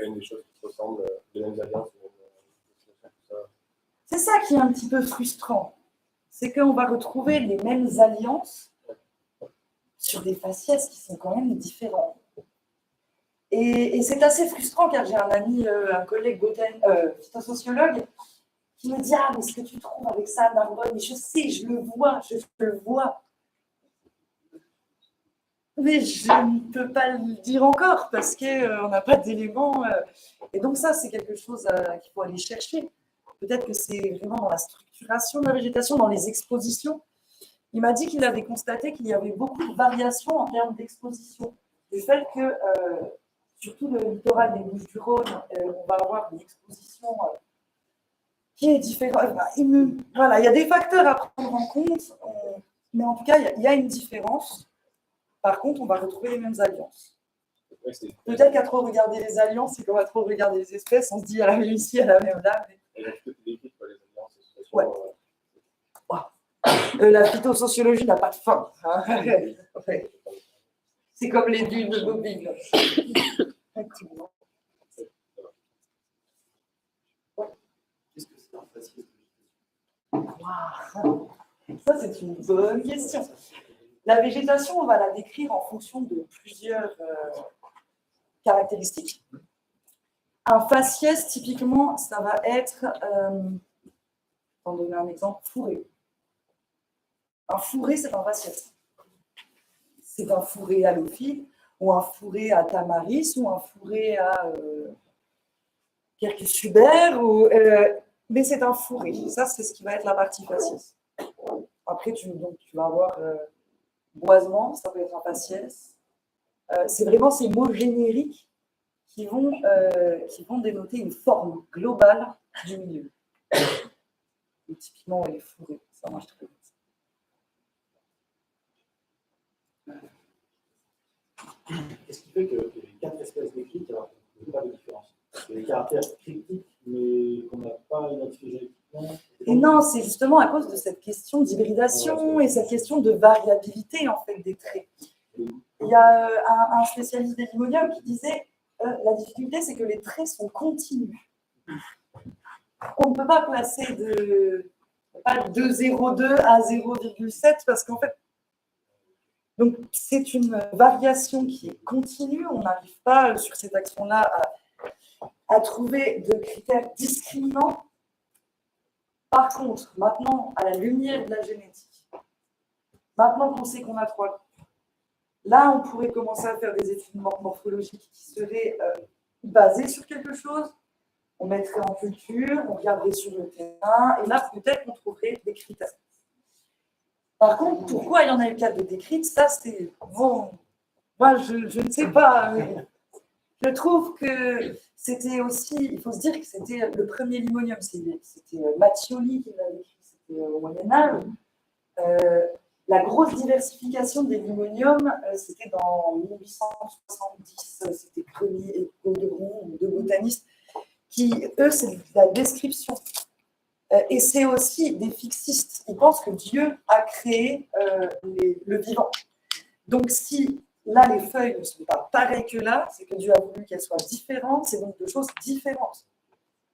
même des choses qui se ressemblent, les mêmes alliances, tout ça. C'est ça qui est un petit peu frustrant. C'est qu'on va retrouver les mêmes alliances sur des faciès qui sont quand même différents. Et c'est assez frustrant car j'ai un ami, un collègue phytosociologue qui me dit « Ah, mais ce que tu trouves avec ça à Narbonne, je sais, je le vois. » Mais je ne peux pas le dire encore parce qu'on n'a pas d'éléments. Et donc ça, c'est quelque chose qu'il faut aller chercher. Peut-être que c'est vraiment dans la structuration de la végétation, dans les expositions. Il m'a dit qu'il avait constaté qu'il y avait beaucoup de variations en termes d'exposition. Du fait que, surtout le littoral des Bouches-du-Rhône, on va avoir une exposition qui est différente. Voilà, il y a des facteurs à prendre en compte, mais en tout cas, il y a une différence. Par contre, on va retrouver les mêmes alliances. Ouais, peut-être qu'à trop regarder les alliances et qu'on va trop regarder les espèces, on se dit à la même ici, à la même là. Mais... Et donc, tout est écrit, quoi, les alliances, les ouais. La phytosociologie n'a pas de fin. Hein. Ouais. C'est comme les dunes de Bobine. Effectivement. Qu'est-ce que c'est un faciès? Wow. Ça, c'est une bonne question. La végétation, on va la décrire en fonction de plusieurs caractéristiques. Un faciès, typiquement, ça va être, pour donner un exemple, fourré. Un fourré, c'est un faciès. C'est un fourré halophile, ou un fourré à tamaris, ou un fourré à quercus mais c'est un fourré. Ça, c'est ce qui va être la partie faciès. Après, tu vas avoir boisement, ça peut être un faciès. C'est vraiment ces mots génériques qui vont dénoter une forme globale du milieu. Et typiquement, les fourrés, ça marche très bien. Qu'est-ce qui fait que les 4 espèces décrites, il n'y a pas de différence? Il y a des caractères critiques, mais qu'on n'a pas identifiés génétiquement. Et non, c'est justement à cause de cette question d'hybridation et cette question de variabilité en fait des traits. Il y a un spécialiste des limoniums qui disait la difficulté, c'est que les traits sont continus. On ne peut pas placer de 0,2 à 0,7 parce qu'en fait, donc c'est une variation qui est continue. On n'arrive pas sur cette action-là à trouver de critères discriminants. Par contre, maintenant, à la lumière de la génétique, maintenant qu'on sait qu'on a 3 groupes, là, on pourrait commencer à faire des études morphologiques qui seraient basées sur quelque chose. On mettrait en culture, on regarderait sur le terrain, et là, peut-être qu'on trouverait des critères. Par contre, pourquoi il y en a eu 4 de décrites, ça, c'est... Bon, moi, je ne sais pas, mais je trouve que c'était aussi... Il faut se dire que c'était le premier limonium. C'était Mattioli qui l'avait écrit, c'était au Moyen-Âge. La grosse diversification des limoniums, c'était dans 1870. C'était Cremy et Gaudron, 2 botanistes, qui, eux, c'est de la description. Et c'est aussi des fixistes. Ils pensent que Dieu a créé le vivant. Donc, si là, les feuilles ne sont pas pareilles que là, c'est que Dieu a voulu qu'elles soient différentes, c'est donc 2 choses différentes.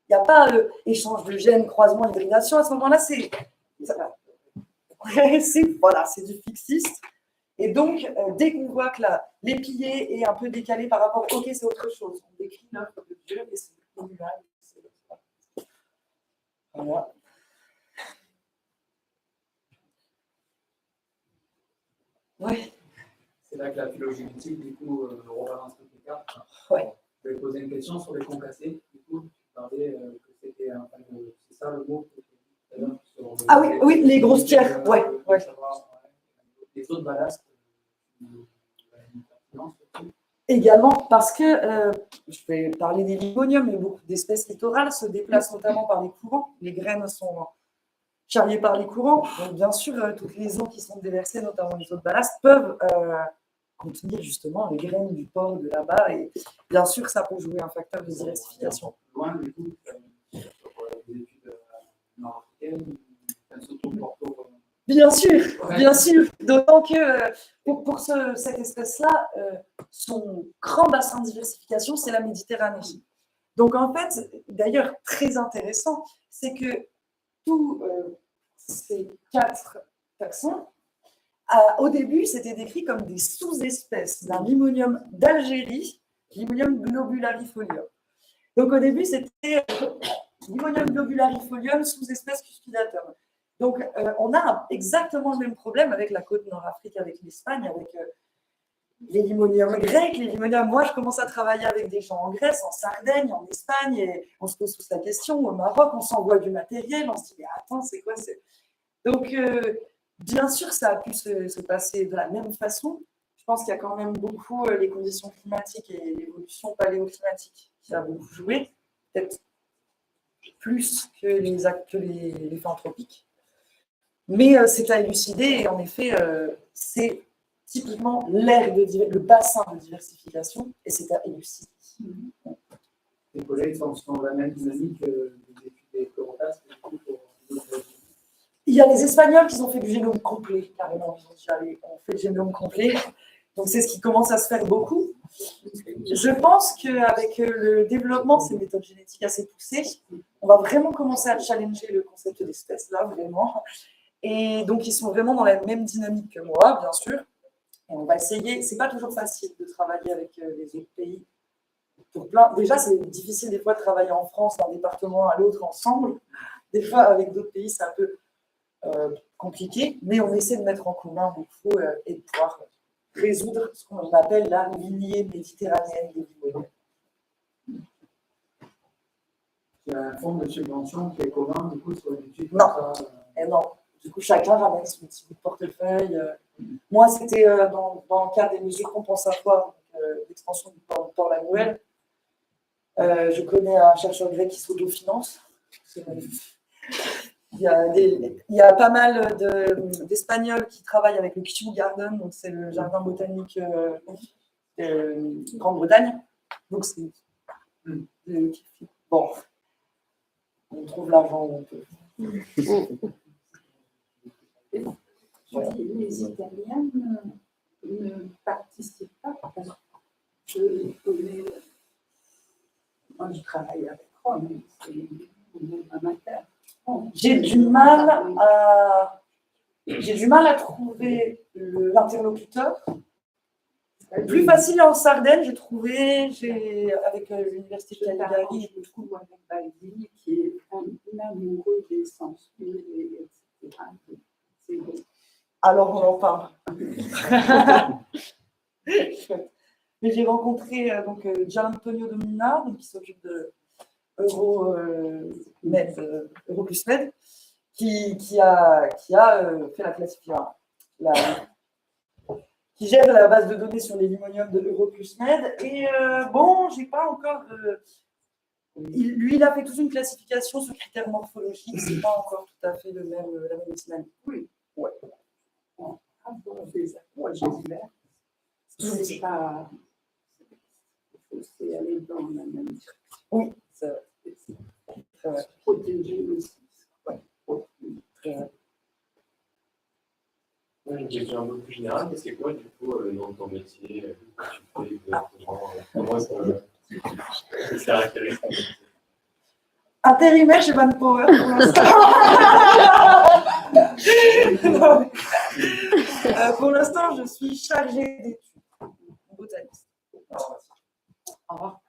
Il n'y a pas échange de gènes, croisement, hybridation. À ce moment-là, c'est du fixiste. Et donc, dès qu'on voit que l'épillé est un peu décalé par rapport, ok, c'est autre chose. On décrit l'œuvre de Dieu et c'est communal. Voilà. Oui. C'est là que la phylogénétique, du coup, rebalance toutes les cartes. Ouais. Je vais poser une question sur les concassés. Du coup, tu parlais que c'était c'est ça le mot que tu as dit tout à l'heure. Ah oui, oui, les grosses pierres. Ouais. Les autres ballasts. Également parce que, je vais parler des limoniums, mais beaucoup d'espèces littorales se déplacent notamment par les courants. Les graines sont charriées par les courants. Donc, bien sûr, toutes les eaux qui sont déversées, notamment les eaux de ballast, peuvent contenir justement les graines du porc de là-bas. Et bien sûr, ça peut jouer un facteur de diversification. Loin, du coup, sur des études nord-africaines, surtout Porto. Bien sûr. D'autant que pour cette espèce-là, son grand bassin de diversification, c'est la Méditerranée. Donc en fait, d'ailleurs, très intéressant, c'est que tous ces 4 taxons, au début, c'était décrit comme des sous-espèces d'un limonium d'Algérie, Limonium globularifolium. Donc au début, c'était Limonium globularifolium, sous-espèce cuspidatum. Donc, on a exactement le même problème avec la côte nord-Afrique, avec l'Espagne, avec les limoniums grecs, les limoniums. Moi, je commence à travailler avec des gens en Grèce, en Sardaigne, en Espagne, et on se pose tous la question. Au Maroc, on s'envoie du matériel, on se dit, mais attends, c'est quoi? Donc, bien sûr, ça a pu se passer de la même façon. Je pense qu'il y a quand même beaucoup les conditions climatiques et l'évolution paléoclimatique qui a beaucoup joué, peut-être plus que les faits anthropiques. Mais c'est à élucider et en effet, c'est typiquement le bassin de diversification et c'est à élucider. Les collègues sont dans la même dynamique des études des chlorotastes. Il y a les Espagnols qui ont fait du génome complet, carrément. Ils ont dit, allez, on fait le génome complet. Donc c'est ce qui commence à se faire beaucoup. Je pense qu'avec le développement de ces méthodes génétiques assez poussées, on va vraiment commencer à challenger le concept d'espèce, là, vraiment. Et donc, ils sont vraiment dans la même dynamique que moi, bien sûr. Et on va essayer. C'est pas toujours facile de travailler avec les autres pays. Déjà, c'est difficile des fois de travailler en France, d'un département à l'autre ensemble. Des fois, avec d'autres pays, c'est un peu compliqué. Mais on essaie de mettre en commun beaucoup et de pouvoir résoudre ce qu'on appelle la lignée méditerranéenne des limoniums. Il y a un fonds de subvention qui est commun, du coup, sur une étude. Non. Et non. Du coup, chacun ramène son petit bout de portefeuille. Moi, c'était dans le cadre des mesures compensatoires, l'extension du port La Nouvelle. Je connais un chercheur grec qui s'autofinance. Il y a pas mal d'Espagnols qui travaillent avec le Kew Garden, donc c'est le jardin botanique Grande-Bretagne. Donc c'est bon, on trouve l'argent où on peut. Les Italiens ne participent pas parce que moi je travaille avec Rome, c'est un amateur. J'ai du mal à trouver l'interlocuteur. Plus facile en Sardaigne, j'ai trouvé, avec l'université de Cagliari. Je trouve avec Baldini qui est un amoureux des sens, etc. C'est bon. Alors, on en parle. Mais j'ai rencontré Gianantonio Domina, donc, qui s'occupe de Europlusmed, qui a fait la classification, qui gère la base de données sur les limoniums de Europlusmed. Et bon, j'ai pas encore. Lui, il a fait toute une classification sur critères morphologiques. C'est pas encore tout à fait la même dynamique. Oui. Ouais. Avoir des approches diverses, c'est pas. C'est aller dans la même direction. Oui, c'est vrai. C'est vrai. Protéger aussi. Ouais. J'ai une question un peu plus générale, mais c'est quoi du coup le nom de ton métier? Tu fais exactement, comment est-ce que se caractérise ton métier? Intérimaire chez Manpower pour l'instant. Pour l'instant, je suis chargée d'études botaniste. Au revoir.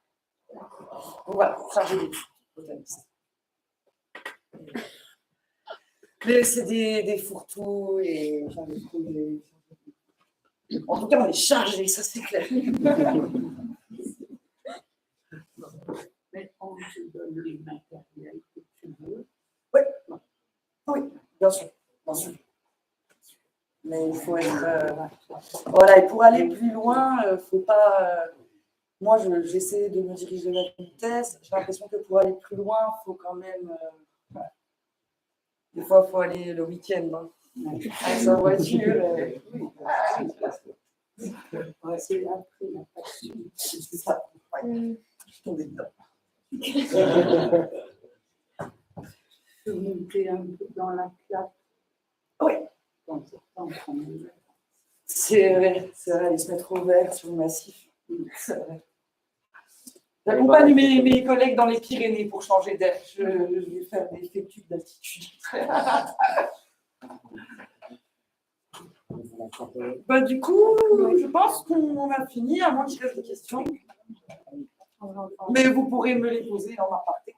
Voilà, chargée d'études botaniste. Mais c'est des fourre-tout et chargés de projet. En tout cas, on est chargé, ça c'est clair. Mais on te donne les matériels que tu veux. Oui, bien sûr, bien sûr. Mais il faut être. Voilà, et pour aller plus loin, faut pas. Moi, j'essaie de me diriger vers la vitesse. J'ai l'impression que pour aller plus loin, il faut quand même. Des fois, il faut aller le week-end. Hein. Avec sa voiture. Ouais, c'est après la passion. C'est ça. Ouais. Je suis tombée dedans. Se monter un peu dans la claque. Oui. Dans certains quand même. C'est vrai, et se mettre au vert sur le massif. C'est vrai. J'accompagne mes collègues dans les Pyrénées pour changer d'air. Je vais faire des effectifs d'altitude. Du coup, je pense qu'on a fini, à moins qu'il reste des questions. Mais vous pourrez me les poser en aparté.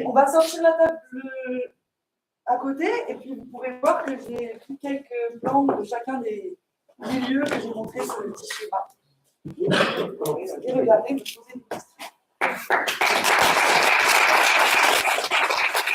On va sortir la table à côté, et puis vous pourrez voir que j'ai pris quelques plans de chacun des lieux que j'ai montrés sur le petit schéma. Et regardez, vous posez des questions.